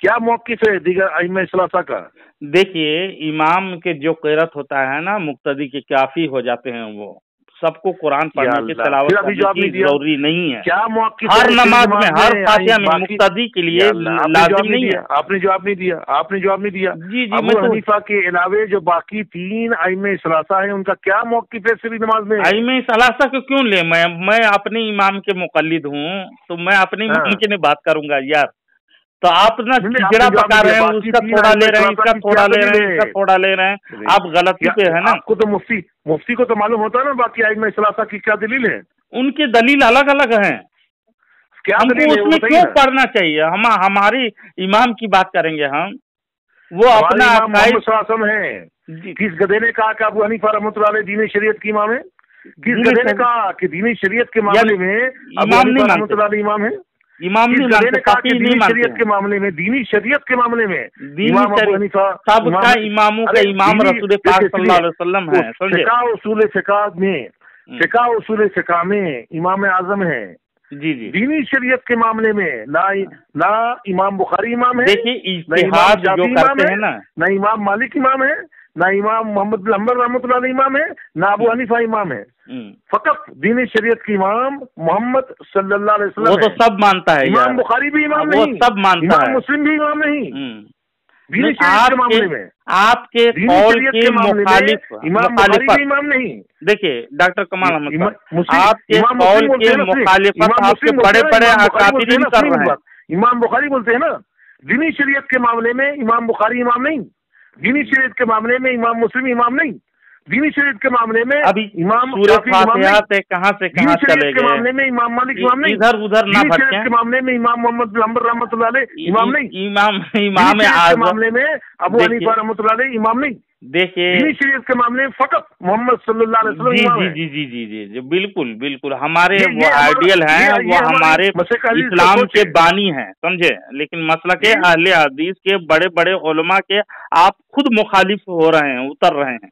کیا موقف ہے دیگر ائمہ ثلاثہ کا؟ دیکھیے امام کے جو قرات ہوتا ہے نا مقتدی کے کافی ہو جاتے ہیں, وہ سب کو قرآن پڑھنے کی تلاوت کرنے کی ضروری نہیں ہے. کیا موقف ہر نماز میں ہر فاتحہ میں مقتدی کے لیے لازم نہیں ہے. آپ نے جواب نہیں دیا, آپ نے جواب نہیں دیا. جی ابو حنیفہ کے علاوہ جو باقی تین ائمہ ثلاثہ ہیں ان کا کیا موقف ہے سری نماز میں؟ ائمہ ثلاثہ کو کیوں لیں, میں اپنے امام کے مقلد ہوں تو میں اپنے امام کی نہیں بات کروں گا یار. تو آپ نا جڑا پکا رہے ہیں, اس کا تھوڑا لے رہے ہیں, اس کا تھوڑا لے رہے ہیں, اس کا تھوڑا لے رہے ہیں, آپ غلطی پہ ہے نا. آپ کو تو مفتی کو تو معلوم ہوتا ہے نا باقی ائمہ ثلاثہ کی کیا دلیل ہے. ان کی دلیل الگ الگ ہیں, ہم کو اس میں کیوں پڑھنا چاہیے. ہماری امام کی بات کریں گے ہم, وہ اپنا محمد ہے. کس گدھے نے کہا کہ ابو حنیفہ رحمۃ اللہ علیہ دین شریعت کی امام ہے؟ کس گدھے نے کہا کہ دین شریعت کے معاملے میں ابو حنیفہ رحمۃ اللہ علیہ امام ہے؟ امام دینی شریعت کے معاملے میں, دینی شریعت کے معاملے میں امام ابو حنیفہ سب کا اماموں کا امام رسول پاک صلی اللہ علیہ وسلم ہے. فقہ اصول فقہ میں امام اعظم ہے. جی جی دینی شریعت کے معاملے میں نہ امام بخاری امام ہے, دیکھیے اجتہاد جو کرتے ہیں نا, نہ امام مالک امام ہے, نہ امام محمد بن حنبل رحمۃ اللہ علیہ امام ہے, نہ ابو حنیفہ امام ہے. فقط دین شریعت کی امام محمد صلی اللہ علیہ وسلم. وہ تو سب مانتا ہے, امام بخاری بھی امام نہیں, سب مانتا ہے, امام مسلم بھی امام نہیں. دین شریعت کے معاملے میں آپ کے قول کے مخالف امام بخاری بھی امام نہیں. دیکھیے ڈاکٹر کمال احمد صاحب, آپ کے قول کے مخالفت آپ کے بڑے بڑے اکابرین کر رہے ہیں. امام بخاری بولتے ہیں نا دینی شریعت کے معاملے میں امام بخاری امام نہیں, دینی شریعت کے معاملے میں امام مسلم امام نہیں, دینی شریعت کے معاملے میں ابھی امام کہاں سے کہاں چلے گئے, کے معاملے میں امام مالک امام نہیں, ادھر ادھر نہ بھٹکیں. کے معاملے میں امام محمد بن حنبل رحمۃ اللہ علیہ امام نہیں, امام کے معاملے میں ابو حنیفہ رحمۃ اللہ علیہ امام نہیں. دیکھیے دینی شریعت کے معاملے میں فقط محمد صلی اللہ علیہ وسلم. جی بالکل بالکل ہمارے وہ آئیڈیل ہیں, وہ ہمارے اسلام کے بانی ہیں, سمجھے. لیکن مسلک اہل حدیث کے بڑے بڑے علماء کے آپ خود مخالف ہو رہے ہیں, اتر رہے ہیں.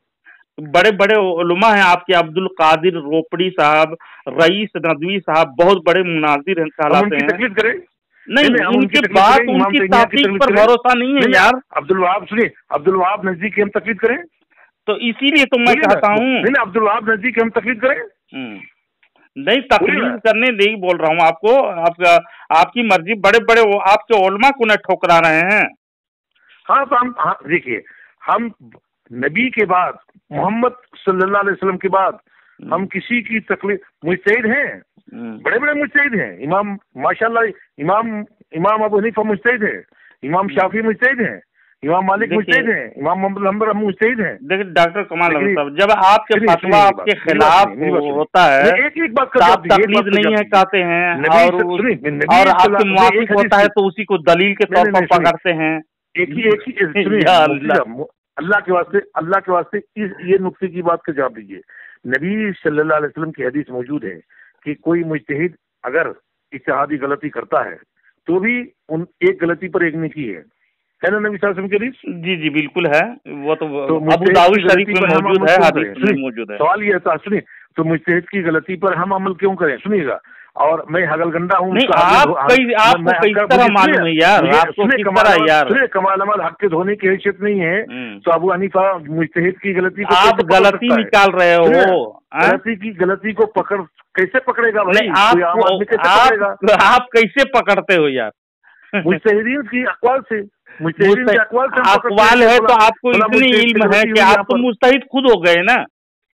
بڑے بڑے علماء ہیں آپ کے, عبد القادر روپڑی صاحب, رئیس ندوی صاحب, بہت بڑے مناظر ہیں, کہلاتے ہیں. نہیں, ان کی بات ان کی تحقیق پر بھروسہ نہیں ہے یار. عبد الوہاب سنیے, عبد الوہاب نزدیک ہم تقلید کریں, تو اسی لیے تو میں کہتا ہوں عبد الوہاب نزدیک ہم تقلید کریں. نہیں تقلید کرنے نہیں بول رہا ہوں آپ کو, آپ کی مرضی. بڑے بڑے آپ کے علماء کو نہ ٹھکرا رہے ہیں. ہاں تو ہم دیکھیے, ہم نبی کے بعد محمد صلی اللہ علیہ وسلم کے بعد ہم کسی کی تقلید, مجتہد ہیں, بڑے بڑے مجتہد ہیں. امام ماشاء اللہ امام ابو حنیفہ مجتہد ہے, امام شافعی مجتہد ہیں, इमाम मालिक मुजतहिद हैं, इमाम मोहम्मद हम्बल मुजतहिद हैं। देखिए डॉक्टर कमाल अहमद साहब, जब आपके फतवा आपके खिलाफ होता है, एक बात आप तकलीद नहीं है कहते हैं, और आपके मुआफिक होता है तो उसी को दलील के तौर पर पकड़ते हैं। एक ही अल्लाह के वास्ते ये नुक्ते की बात का जवाब दीजिए। नबी सल्लल्लाहु अलैहि वसल्लम की हदीस मौजूद है कि कोई मुजतहिद अगर इज्तिहादी गलती करता है तो भी उन एक गलती पर एक नेकी है ना नबी सल्लल्लाहु अलैहि वसल्म की हदीस? जी जी बिल्कुल है, वो तो अबू दाऊद शरीफ में मौजूद है, हदीस में मौजूद है। सवाल ये था, सुनिए, तो मुजतहिद की गलती पर हम अमल क्यों करें? सुनिएगा, और मैं हगलगंडा हूँ। आपको किस तरह मालूम है यार? आपको किस तरह यार? कमाल अमल हक के धोने की हैसियत नहीं है तो अबू हनीफा मुजतहिद की गलती को आप गलती निकाल रहे हो, गलती को पकड़ कैसे पकड़ेगा भाई? आप कैसे पकड़ते हो यार? मुजतहिदीन की अक़वाल से, अक़वाल है तो आपको इतनी इल्म है कि आप तो मुजतहिद खुद हो गए ना,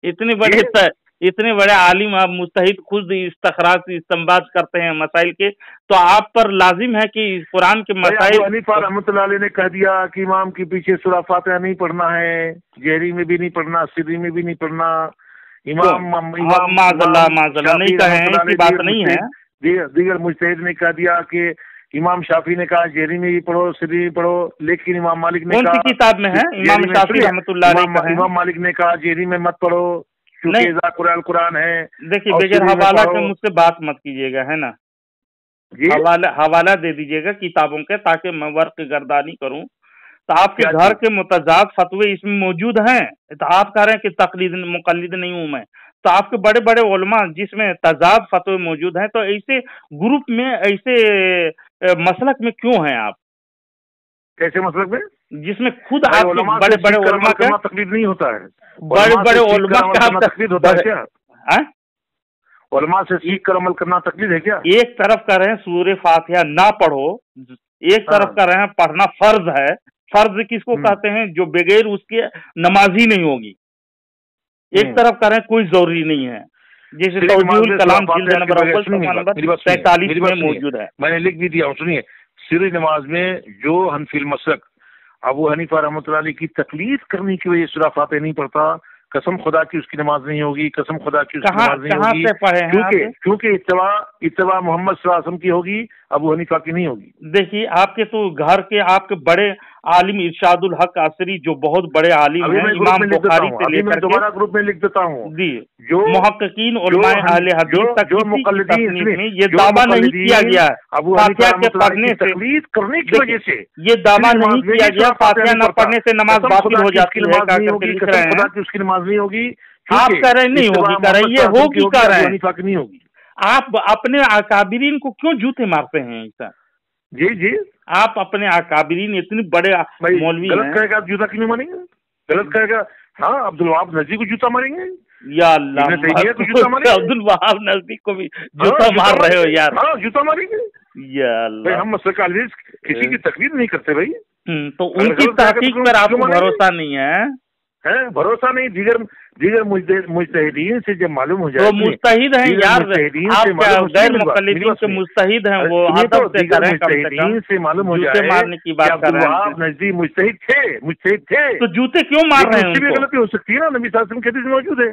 इतने बड़े आलिम, आप मुजतहिद खुद इस्तखराज इस्तेंबात करते हैं मसाइल के, तो आप पर लाजिम है कि कुरान के मसाइल। हनीफा रहमतुल्लाह अलैह ने कह दिया कि इमाम के पीछे सूरह फातिहा नहीं पढ़ना है, जहरी में भी नहीं पढ़ना, सिरी में भी नहीं पढ़ना। इमाम माज़अल्लाह नहीं कहे, ऐसी बात नहीं है। दीगर मुजतहिद ने कह दिया कि इमाम शाफी ने कहा जहरी में भी पढ़ो, सिरी में पढ़ो, लेकिन इमाम मालिक ने कहा, किताब में है इमाम शाफी रहमतुल्लाह अलैह, इमाम मालिक ने कहा जहरी में मत पढ़ो क्योंकि कुरान है। देखिए बगैर हवाला के मुझसे बात मत कीजिएगा, है ना? हवाला दे दीजिएगा किताबों के, ताकि मैं वर्क गर्दानी करूं। तो आपके घर के मुतजाद फतवे इसमें मौजूद हैं, तो आप कह रहे हैं कि तकलीद मुकल्लिद नहीं हूं मैं, तो आपके बड़े बड़े उलमा जिसमें तजाद फतवे मौजूद हैं, तो ऐसे ग्रुप में, ऐसे मसलक में क्यों हैं आप? कैसे मसलक में? जिसमें खुद आपके बड़े बड़े उलमा का तकलीद नहीं होता है, बड़े उलमा का तकलीद होता है क्या? उलमा से सीख कर अमल करना तकलीद है क्या? एक तरफ कह रहे हैं सूरह फातिहा ना पढ़ो, एक तरफ कह रहे हैं पढ़ना फर्ज है। फर्ज किसको कहते हैं? जो बगैर उसके नमाज ही नहीं होगी। एक तरफ कह रहे हैं कोई जरूरी नहीं है, जैसे तौजीहुल कलाम जिल्द नंबर 45 में मौजूद है। मैंने लिख भी दिया, सुनिए, सिरी नमाज में जो हनफिल मसलक अबू हनीफा रहमतुल्लाह अलैह की तकलीद करने की वजह सूरह फातिहा नहीं पढ़ता, कसम खुदा की उसकी नमाज नहीं होगी, कसम खुदा की उसकी नमाज नहीं होगी, क्योंकि इत्तबा मोहम्मद सल्लल्लाहु अलैहि वसल्लम की होगी, अबू हनीफा की नहीं होगी। देखिए आपके तो घर के आपके बड़े आलिम इरशादुल हक असरी, जो बहुत बड़े आलिम हैं, इमाम बुखारी से लेकर दोबारा ग्रुप में लिख देता हूँ जी, जो मुहक्किकीन उलमाए अहले हदीस तक जो मुक़ल्लिदीन में ये दावा नहीं किया गया फातिहा के पढ़ने से, तकलीद करने की वजह से ये दावा नहीं किया गया फातिहा न पढ़ने से नमाज बातिल हो जाती है, उसकी नमाज नहीं होगी। आप कह रहे नहीं होगी, कह रहे ये होगी, कह रहे नहीं होगी। आप अपने अकाबिरीन को क्यों जूते मारते हैं ऐसा? जी जी, आप अपने अकाबिरीन इतने बड़े मौलवी गलत कहेगा जूता क्यों मारेंगे? गलत कहेगा, हाँ, अब्दुल वहाब नजदी को जूता मारेंगे? या अल्लाह, अब्दुल वहाब नजदी को भी जूता मार रहे हो यार? हाँ, जूता मारेंगे या अल्लाह। हम मसलक किसी की तकलीफ नहीं करते भाई। तो उनकी तहकीक पर आपको भरोसा नहीं है? भरोसा नहीं। दीगर मुजतहिदीन से जब मालूम हो जाए, वो मुजतहिद हैं यार, आप गैर मुक़ल्लिदीन से मुजतहिद हैं, वो अदब से करें, मुजतहिदीन से मालूम हो जाए मारने की बात कर रहे हैं। नजदीक मुजतहिद थे, तो जूते क्यों मार रहे हैं? उनकी भी गलती हो सकती है ना, नबी सल्लल्लाहु अलैहि वसल्म के हदीस मौजूद है।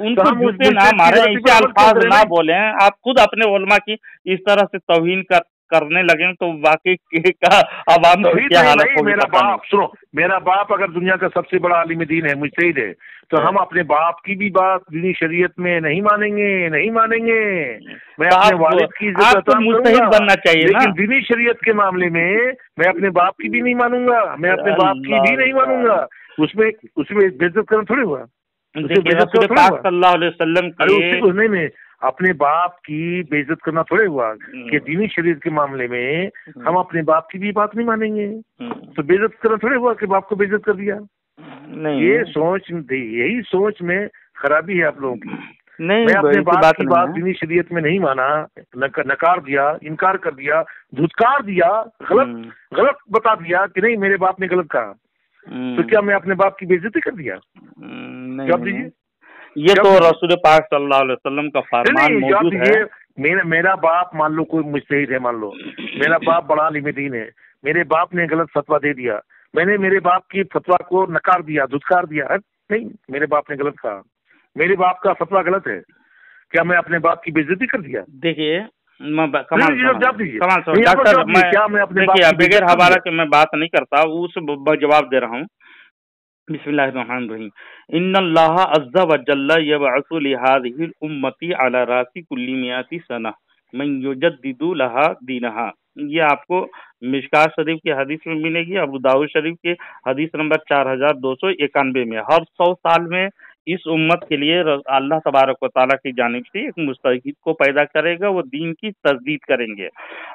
उनको जूते ना मारे, ऐसे अल्फाज ना बोले। आप खुद अपने उलमा की इस तरह से तौहीन करने लगे तो वाकई का आवाम की क्या हालत होगी? मेरा बाप, सुनो, मेरा बाप अगर दुनिया का सबसे बड़ा आलिम दीन है, मुजतहिद है, तो हम अपने बाप की भी बात दीनी शरीयत में नहीं मानेंगे। मैं अपने वालिद की इज्जत मुजतहिद बनना चाहिए ना, लेकिन दीनी शरीयत के मामले में मैं अपने बाप की भी नहीं मानूंगा, मैं अपने बाप की भी नहीं मानूंगा। उसमें बेइज्जत करना थोड़ी हुआ। सल्लल्लाहु अलैहि वसल्लम की अपने बाप की बेइज्जत करना थोड़े हुआ कि दीनी शरीयत के मामले में हम अपने बाप की भी बात नहीं मानेंगे, तो बेइज्जत करना थोड़े हुआ कि बाप को बेइज्जत कर दिया। नहीं, यही सोच में खराबी है आप लोगों की। नहीं, मैं अपने बाप की बात दीनी शरीयत में नहीं माना, नकार दिया, इनकार कर दिया, धुतकार दिया, गलत बता दिया कि नहीं मेरे बाप ने गलत कहा, तो क्या मैं अपने बाप की बेइज्जती कर दिया? जवाब दीजिए। ये तो रसूल पाक सल्लल्लाहु अलैहि वसल्लम का फरमान मौजूद है। मेरा बाप मान लो कोई मुजतहिद है, मान लो मेरा बाप बड़ा आलिम दीन है, मेरे बाप ने गलत फतवा दे दिया, मैंने मेरे बाप की फतवा को नकार दिया, धुतकार दिया? नहीं, मेरे बाप ने गलत कहा, मेरे बाप का फतवा गलत है, क्या मैं अपने बाप की बेइज्जती कर दिया? देखिए डॉक्टर बगैर हवाला के मैं बात नहीं करता, उस जवाब दे रहा हूँ। बिस्मिल्लाहिर्रहमानिर्रहीम। इन्नल्लाह अज़्ज़ा व जल्ला यबअसु लिहाज़िहिल उम्मती अला रासी कुल्ली मियाती सना मन युजद्दिदु लहा दीनहा। ये आपको मिशकात शरीफ की हदीस में मिलेगी, अबू दाऊद शरीफ के हदीस नंबर 4291 में। हर 100 साल में इस उम्मत के लिए अल्लाह तबारक व तआला की जानिब से एक मुस्तहिद को पैदा करेगा, वो दीन की तजदीद करेंगे।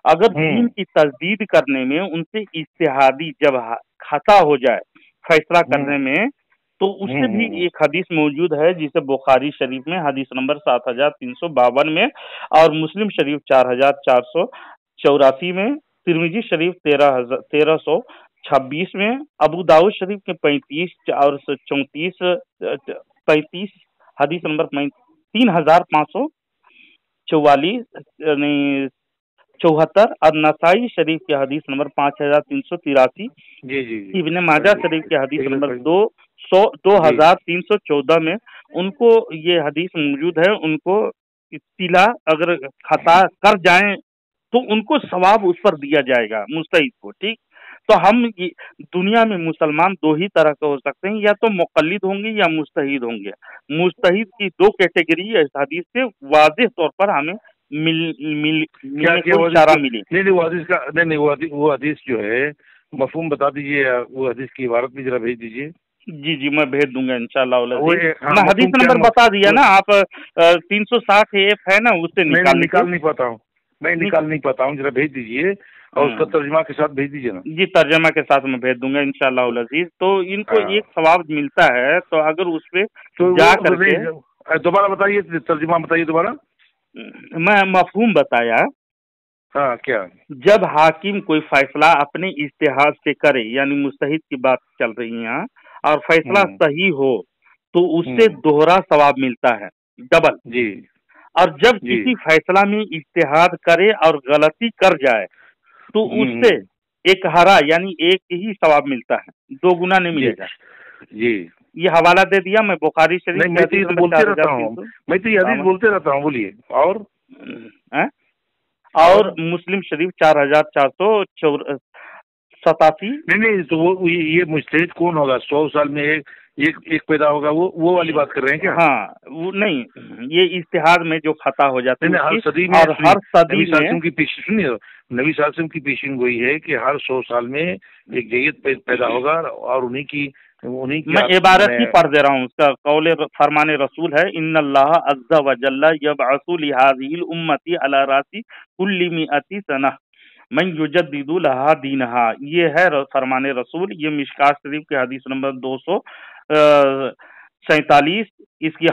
अगर दीन की तजदीद करने में उनसे इज्तिहादी जब खता हो जाए फैसला करने में, तो उससे भी एक हदीस मौजूद है जिसे बुखारी शरीफ में हदीस नंबर 7352 में और मुस्लिम शरीफ 4484 में, तिरमिजी शरीफ 1326 में, अबू दाऊद शरीफ के 35 और 35 हदीस नंबर 3544 74 और नसाई शरीफ के हदीस नंबर 5383, इब्न माजा शरीफ के हदीस नंबर 2314 में उनको ये हदीस मौजूद है। उनको इत्तिला अगर खता कर जाएं तो उनको सवाब उस पर दिया जाएगा मुस्तहिद को। ठीक, तो हम दुनिया में मुसलमान दो ही तरह के हो सकते हैं, या तो मुक़ल्लिद होंगे या मुस्तहिद होंगे। मुस्तहिद की दो कैटेगरी इस हदीस से वाज़ेह तौर पर हमें इशारा मिली। वो हदीस जो है मफ़हूम बता दीजिए, वो हदीस की इबारत भी जरा भेज दीजिए। जी मैं भेज दूंगा इंशाअल्लाह। मैं हदीस नंबर बता दिया ना, आप 360 एफ है ना, उससे निकाल नहीं पाता हूँ, मैं निकाल नहीं पाता हूँ, जरा भेज दीजिए और उसका तर्जुमा के साथ भेज दीजिए ना। जी तर्जुमा के साथ मैं भेज दूंगा इंशाअल्लाह अज़ीज़। तो इनको एक सवाब मिलता है, तो अगर उस पे जा करके दोबारा बताइए, तर्जुमा बताइए दोबारा। मैं मफहूम बताया। हाँ, क्या? जब हाकिम कोई फैसला अपने इज्तिहाद से करे, यानी मुस्तहिद की बात चल रही है, और फैसला सही हो तो उससे दोहरा सवाब मिलता है, डबल जी। और जब किसी फैसला में इज्तिहाद करे और गलती कर जाए तो उससे एक हरा यानी एक ही सवाब मिलता है, 2 गुना नहीं मिलेगा जी। ये हवाला दे दिया मैं बुखारी शरीफ। मैं तो ये बोलते रहता हूँ, मैं तो ये हदीस बोलते रहता हूँ, बोलिए। और मुस्लिम शरीफ 4487। नहीं, तो वो ये मुजतहिद कौन होगा? 100 साल में एक पैदा होगा, वो वाली बात कर रहे हैं क्या? हाँ, वो नहीं, ये इज्तिहाद में जो खता हो जाता है हर सदी में, हर सदी में नबी साल्सम की पेशिन गोई है कि हर 100 साल में एक जय्यद पैदा होगा और उन्हीं की मैं इबारत ही पढ़ दे रहा हूँ, उसका कौले फरमान रसूल है, इन्नल्लाह अज़्ज़ा व जल्ला यबअसु लिहाज़िहिल उम्मती अला रासी कुल्ली मिअती सना मन युजद्दिदु लहा दीनहा। ये है फरमान रसूल। ये मिशकात शरीफ के हदीस नंबर 247, इसकी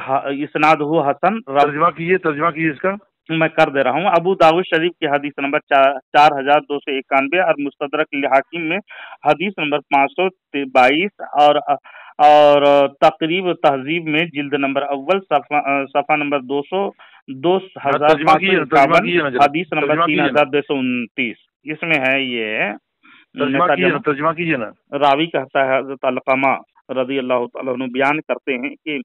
इसनाद हो हसन। तर्जुमा कीजिए इसका। मैं कर दे रहा हूँ। अबू दाऊद शरीफ की हदीस नंबर 4291 और मुस्तदरक हाकिम में हदीस नंबर 522 और तकरीब तहजीब में जिल्द नंबर अव्वल सफ़ा नंबर 2551 हदीस नंबर 3229 इसमें है। ये तर्जुमा कीजिए ना। रावी कहता है हज़रत अलक़मा रज़ी अल्लाह तआला अन्हु बयान करते हैं कि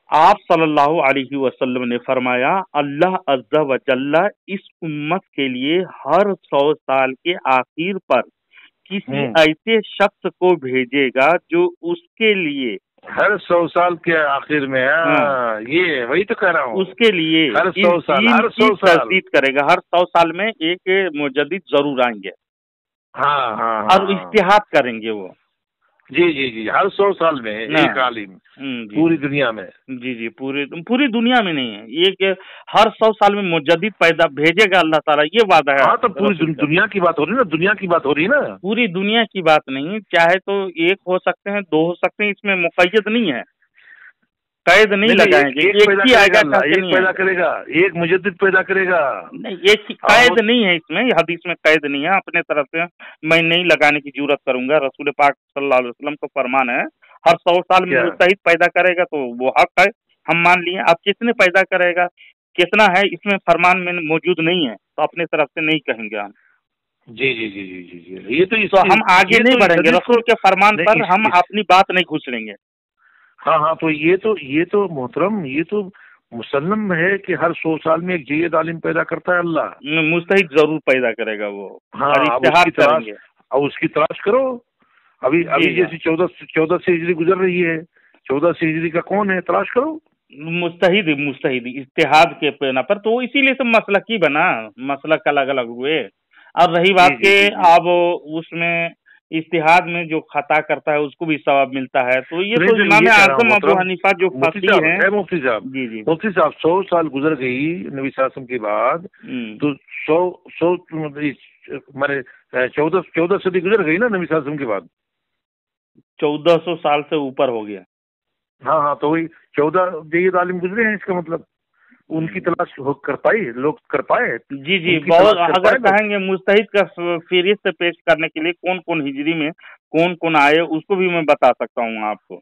आप सल्लल्लाहु अलैहि वसल्लम ने फरमाया, अल्लाह अज़्ज़ा व जल्ला इस उम्मत के लिए हर 100 साल के आखिर पर किसी ऐसे शख्स को भेजेगा जो उसके लिए हर 100 साल के आखिर में ये वही तो कह रहा हूँ, उसके लिए हर 100 साल तजदीद करेगा। हर 100 साल में एक मुजद्दिद जरूर आएंगे। हाँ, और इज्तिहाद करेंगे वो। जी, हर 100 साल में एक आलिम पूरी दुनिया में। जी पूरी दुनिया में नहीं है, एक हर 100 साल में मुजद्दिद पैदा भेजेगा अल्लाह ताला, ये वादा है। हाँ, तो पूरी दुनिया की बात हो रही है ना, दुनिया की बात हो रही है ना, पूरी दुनिया की बात नहीं। चाहे तो एक हो सकते हैं, 2 हो सकते हैं, इसमें मुक़य्यद नहीं है, कैद नहीं लगाएंगे। एक ही आएगा, एक पैदा करेगा, एक मुजद्दिद पैदा करेगा, नहीं एक कैद नहीं है इसमें, हदीस में कैद नहीं है। अपने तरफ से मैं नहीं लगाने की जरूरत करूंगा। रसूल पाक सल्लल्लाहु अलैहि वसल्लम को फरमान है हर 100 साल में मुजतहिद पैदा करेगा, तो वो हक है, हम मान लिए। अब कितने पैदा करेगा, कितना है, इसमें फरमान में मौजूद नहीं है, तो अपने तरफ से नहीं कहेंगे हम। جی جی جی جی جی جی یہ تو ہم آگے نہیں بڑھیں گے، رسول کے فرمان پر ہم اپنی بات نہیں کھسلیں گے۔ ہاں ہاں، تو یہ تو محترم، یہ تو مسلم ہے کہ ہر 100 سال میں ایک جید عالم پیدا کرتا ہے اللہ، مستحق ضرور پیدا کرے گا وہ، ہاں اور اب اس کی اتحاد کریں تلاش، گے۔ اب اس کی تلاش کرو۔ ابھی جیسی 14 سے ہجری گزر رہی ہے، 14 سے ہجری کا کون ہے، تلاش کرو۔ مستحد اتحاد کے بنا پر، تو اسی لیے تو مسلک ہی بنا، مسلک الگ الگ ہوئے۔ اور رہی بات کہ اب اس میں اتحاد میں جو خطا کرتا ہے اس کو بھی ثواب ملتا ہے، تو یہ تو امام اعظم ابو حنیفہ جو فقیہ ہیں۔ مفتی صاحب، جی جی مفتی صاحب 100 سال گزر گئی نبی صلی اللہ علیہ وسلم کے بعد، تو 14 صدی گزر گئی نا نبی صلی اللہ علیہ وسلم کے بعد، 1400 سال سے اوپر ہو گیا۔ ہاں ہاں، تو وہی 14 جید عالم گزرے ہیں، اس کا مطلب ان کی تلاش کر پائی، لوگ کر پائے۔ جی جی، بہت، اگر کہیں گے مستحد کا فہرست پیش کرنے کے لیے کون کون ہجری میں کون کون آئے، اس کو بھی میں بتا سکتا ہوں آپ کو۔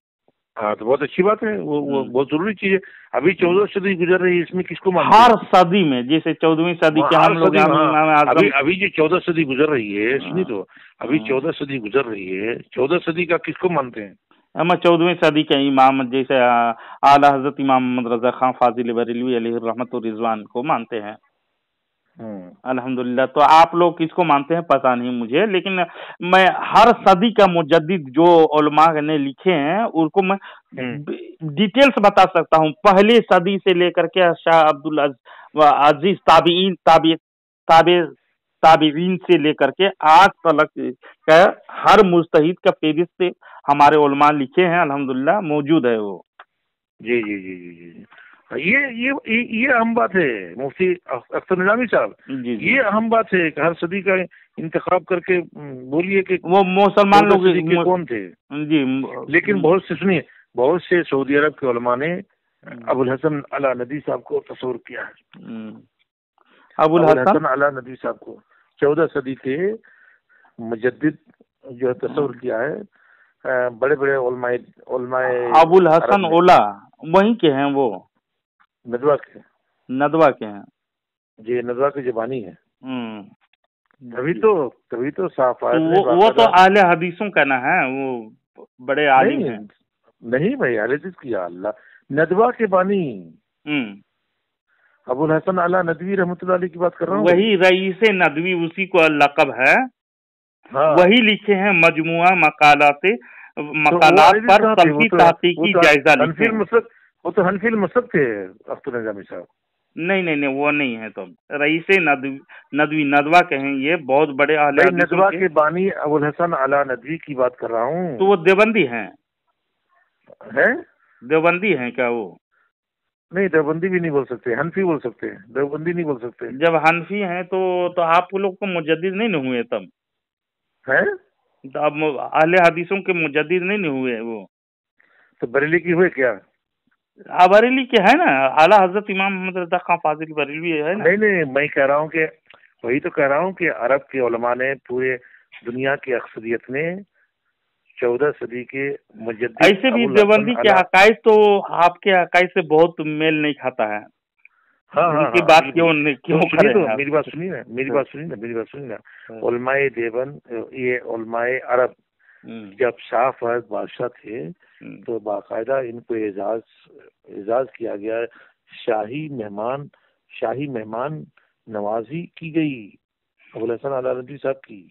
ہاں تو بہت اچھی بات ہے، وہ بہت ضروری چیز ہے۔ ابھی 14 صدی گزر رہی ہے، اس میں کس کو مانتے ہیں؟ ہر صدی میں، جیسے 14ویں صدی کے ہم لوگ ابھی جو 14 صدی گزر رہی ہے، سنی تو ابھی 14 صدی گزر رہی ہے، 14 صدی کا کس کو مانتے ہیں؟ ہم 14ویں صدی کے امام جیسے اعلیٰ حضرت امام محمد رضا خان فاضل بریلوی علیہ الرحمت الرضوان کو مانتے ہیں الحمدللہ۔ تو آپ لوگ کس کو مانتے ہیں پتہ نہیں مجھے، لیکن میں ہر صدی کا مجدد جو علماء نے لکھے ہیں ان کو میں ڈیٹیلز بتا سکتا ہوں، پہلے صدی سے لے کر کے شاہ عبدالعزیز تابعین سے لے کر کے آج تک کا ہر مجتہد کا فہرست ہمارے علماء لکھے ہیں، الحمدللہ موجود ہے وہ۔ جی جی جی جی جی، یہ اہم بات ہے مفتی اختر نظامی صاحب، یہ اہم بات ہے کہ ہر صدی کا انتخاب کر کے بولیے کہ وہ مسلمان لوگ کون تھے جی، لیکن بہت سے سعودی عرب کے علماء نے ابو الحسن علی ندوی صاحب کو تصور کیا ہے، ابو الحسن علی ندوی صاحب کو 14 صدی کے مجدد جو ہے تصور کیا ہے۔ بڑے بڑے علماء ابو الحسن اولا وہیں کے ہیں، وہ ندوہ کے ہیں جی، ندوہ کے زبانی ہیں۔ تبھی تو صاف ہے، وہ تو اہل حدیثوں کا نا ہے، وہ بڑے عالم ہیں۔ نہیں بھائی، اہل حدیث کیا، اللہ ندوہ کے بانی ابو الحسن علی ندوی رحمۃ اللہ علیہ کی بات کر رہا ہوں، وہی رئیس ندوی، اسی کو لقب ہے، وہی لکھے ہیں مجموعہ مقالات پر سلفی تحقیقی جائزہ لکھے ہیں۔ وہ تو حنفی المسلک تھے اختر نظامی صاحب۔ نہیں، وہ نہیں ہے، تو رئیس ندوی ندوہ کہیں، یہ بہت بڑے اہل حدیث ندوہ کے بانی ابو الحسن علی ندوی کی بات کر رہا ہوں۔ تو وہ دیوبندی ہیں؟ دیوبندی ہیں کیا وہ؟ نہیں، دیوبندی بھی نہیں بول سکتے، حنفی بول سکتے ہیں، دیوبندی نہیں بول سکتے۔ جب حنفی ہیں تو آپ لوگ کو مجدد نہیں ہوئے تب ہے؟ اب اہل حدیثوں کے مجدد نہیں ہوئے وہ؟ تو بریلی کی ہوئے کیا؟ بریلی کے ہے نا، اعلیٰ حضرت امام محمد رضا خان فاضل بریلوی ہے نا۔ نہیں، میں کہہ رہا ہوں کہ وہی تو کہہ رہا ہوں کہ عرب کے علماء نے، پورے دنیا کی اکثریت نے 14 صدی کے مجدد ایسے بھی دیوبندی کے عقائد تو آپ کے عقائد سے بہت میل نہیں کھاتا ہے۔ ہاں، کی بات کیوں کریں؟ میری بات سنیے نا، علماء دیوبند، یہ علماء عرب جب شاہ فہد بادشاہ تھے تو باقاعدہ ان کو اعزاز کیا گیا، شاہی مہمان نوازی کی گئی ابو الحسن علی ندوی صاحب کی۔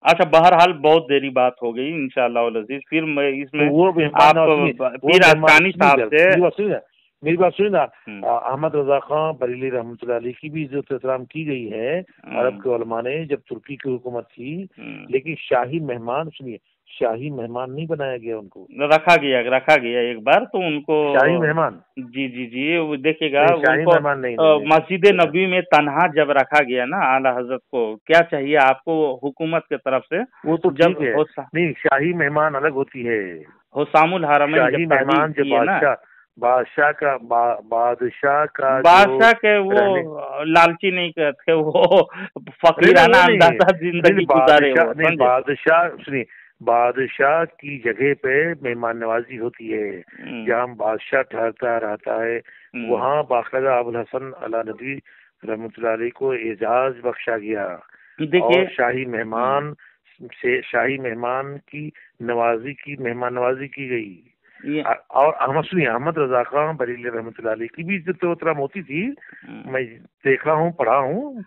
اچھا، بہرحال بہت دیری بات ہو گئی، انشاءاللہ العزیز پھر میں اس میں آپ پیر افغانی صاحب سے میری بات سنیے نا، احمد رضا خان بریلی رحمۃ اللہ علیہ کی بھی عزت احترام کی گئی ہے عرب کے علماء نے جب ترکی کی حکومت تھی، لیکن شاہی مہمان نہیں بنایا گیا، ان کو رکھا گیا ایک بار، تو ان کو شاہی مہمان، جی دیکھیے گا، مسجد نبوی میں تنہا جب رکھا گیا نا اعلیٰ حضرت کو، کیا چاہیے آپ کو حکومت کی طرف سے؟ وہ تو ٹھیک ہے، نہیں، شاہی مہمان الگ ہوتی ہے، حسام الحرمین شاہی مہمان جو بادشاہ کے وہ لالچی نہیں تھے، وہ فقیرانہ اندازہ زندگی گزارے، بادشاہ کی جگہ پہ مہمان نوازی ہوتی ہے، جہاں بادشاہ ٹھہرتا رہتا ہے، وہاں باقاعدہ ابو الحسن علی ندوی رحمۃ اللہ علیہ کو اعزاز بخشا گیا، اور شاہی مہمان کی مہمان نوازی کی گئی. اور احمد رضا خان بریلوی رحمۃ اللہ علیہ کی بھی عزت و احترام ہوتی تھی. میں دیکھا ہوں، پڑھا ہوں.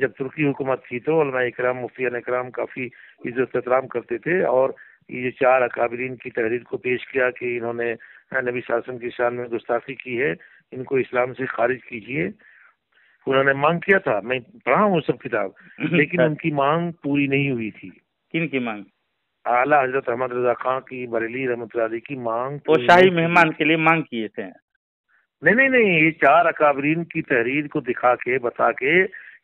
جب ترکی حکومت تھی تو علماء اکرام مفتیان اکرام کافی عزت و احترام کرتے تھے. اور یہ 4 اکابرین کی تحریر کو پیش کیا کہ انہوں نے نبی صلی اللہ علیہ وسلم کی شان میں گستاخی کی ہے، ان کو اسلام سے خارج کیجیے. انہوں نے مانگ کیا تھا، میں پڑھا ہوں وہ سب کتاب، لیکن ان کی مانگ پوری نہیں ہوئی تھی. کن کی مانگ؟ اعلیٰ حضرت احمد رضا خان کی بریلوی رحمۃ اللہ علیہ کی مانگ. وہ شاہی مہمان کے لیے مانگ کیے تھے؟ نہیں، یہ 4 اکابرین کی تحریر کو دکھا کے بتا کے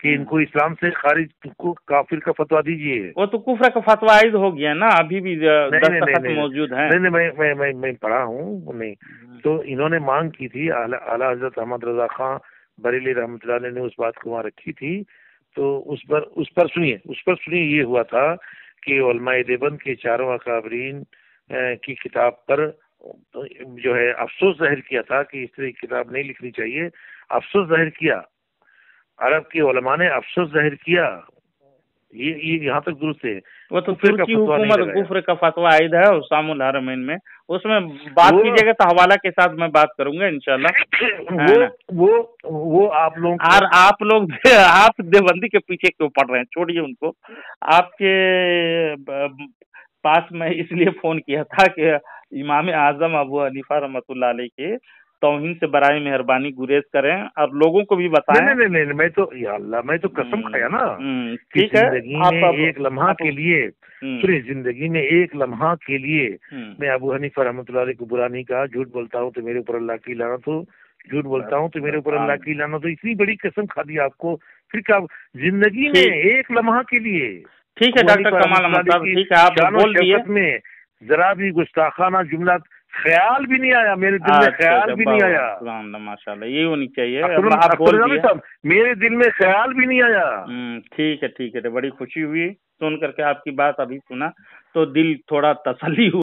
کہ ان کو اسلام سے خارج کو کافر کا فتویٰ دیجیے. وہ تو کفر کا فتویٰ عائد ہو گیا نا، ابھی بھی دستخط موجود ہے. نہیں، میں پڑھا ہوں. نہیں تو انہوں نے مانگ کی تھی، اعلیٰ حضرت احمد رضا خان بریلوی رحمۃ اللہ علیہ نے اس بات کو وہاں رکھی تھی. تو اس پر سنیے یہ ہوا تھا کہ علماء دیوبند کے 4 اکابرین کی کتاب پر جو ہے افسوس ظاہر کیا تھا کہ اس طرح کی کتاب نہیں لکھنی چاہیے. افسوس ظاہر کیا، عرب کے علماء نے افسوس ظاہر کیا. یہ یہاں تک درست ہے. وہ تو ترکی حکومت کفر کا فتویٰ عائد ہے حسام الحرمین میں، اس میں بات کیجیے گا تو حوالہ کے ساتھ میں بات کروں گا انشاءاللہ. وہ آپ دیوبندی کے پیچھے کیوں پڑ رہے ہیں؟ چھوڑیے ان کو. آپ کے پاس میں اس لیے فون کیا تھا کہ امام اعظم ابو حنیفہ رحمۃ اللہ علیہ کے توہین سے برائے مہربانی گریز کریں اور لوگوں کو بھی بتائیں. نہیں، میں تو یا اللہ میں تو قسم کھایا نا. ٹھیک ہے، زندگی میں ایک لمحہ کے لیے زندگی میں ایک لمحہ کے لیے میں ابو حنیفہ رحمۃ اللہ علیہ کو برا نہیں کہا. جھوٹ بولتا ہوں تو میرے اوپر اللہ کی لعنت ہو، جھوٹ بولتا ہوں تو میرے اوپر اللہ کی لعنت ہو. اتنی بڑی قسم کھا دی آپ کو. پھر کیا زندگی میں ایک لمحہ کے لیے؟ ٹھیک ہے ڈاکٹر کمال احمد صاحب، ٹھیک ہے آپ بول دیے. میں ذرا بھی گستاخانہ جملہ خیال بھی نہیں آیا میرے دل میں، خیال بھی نہیں آیا. ماشاء اللہ یہی ہونی چاہیے. میرے دل میں خیال بھی نہیں آیا. ٹھیک ہے، بڑی خوشی ہوئی سن کر کے. آپ کی بات ابھی سنا تو دل تھوڑا تسلی ہوا.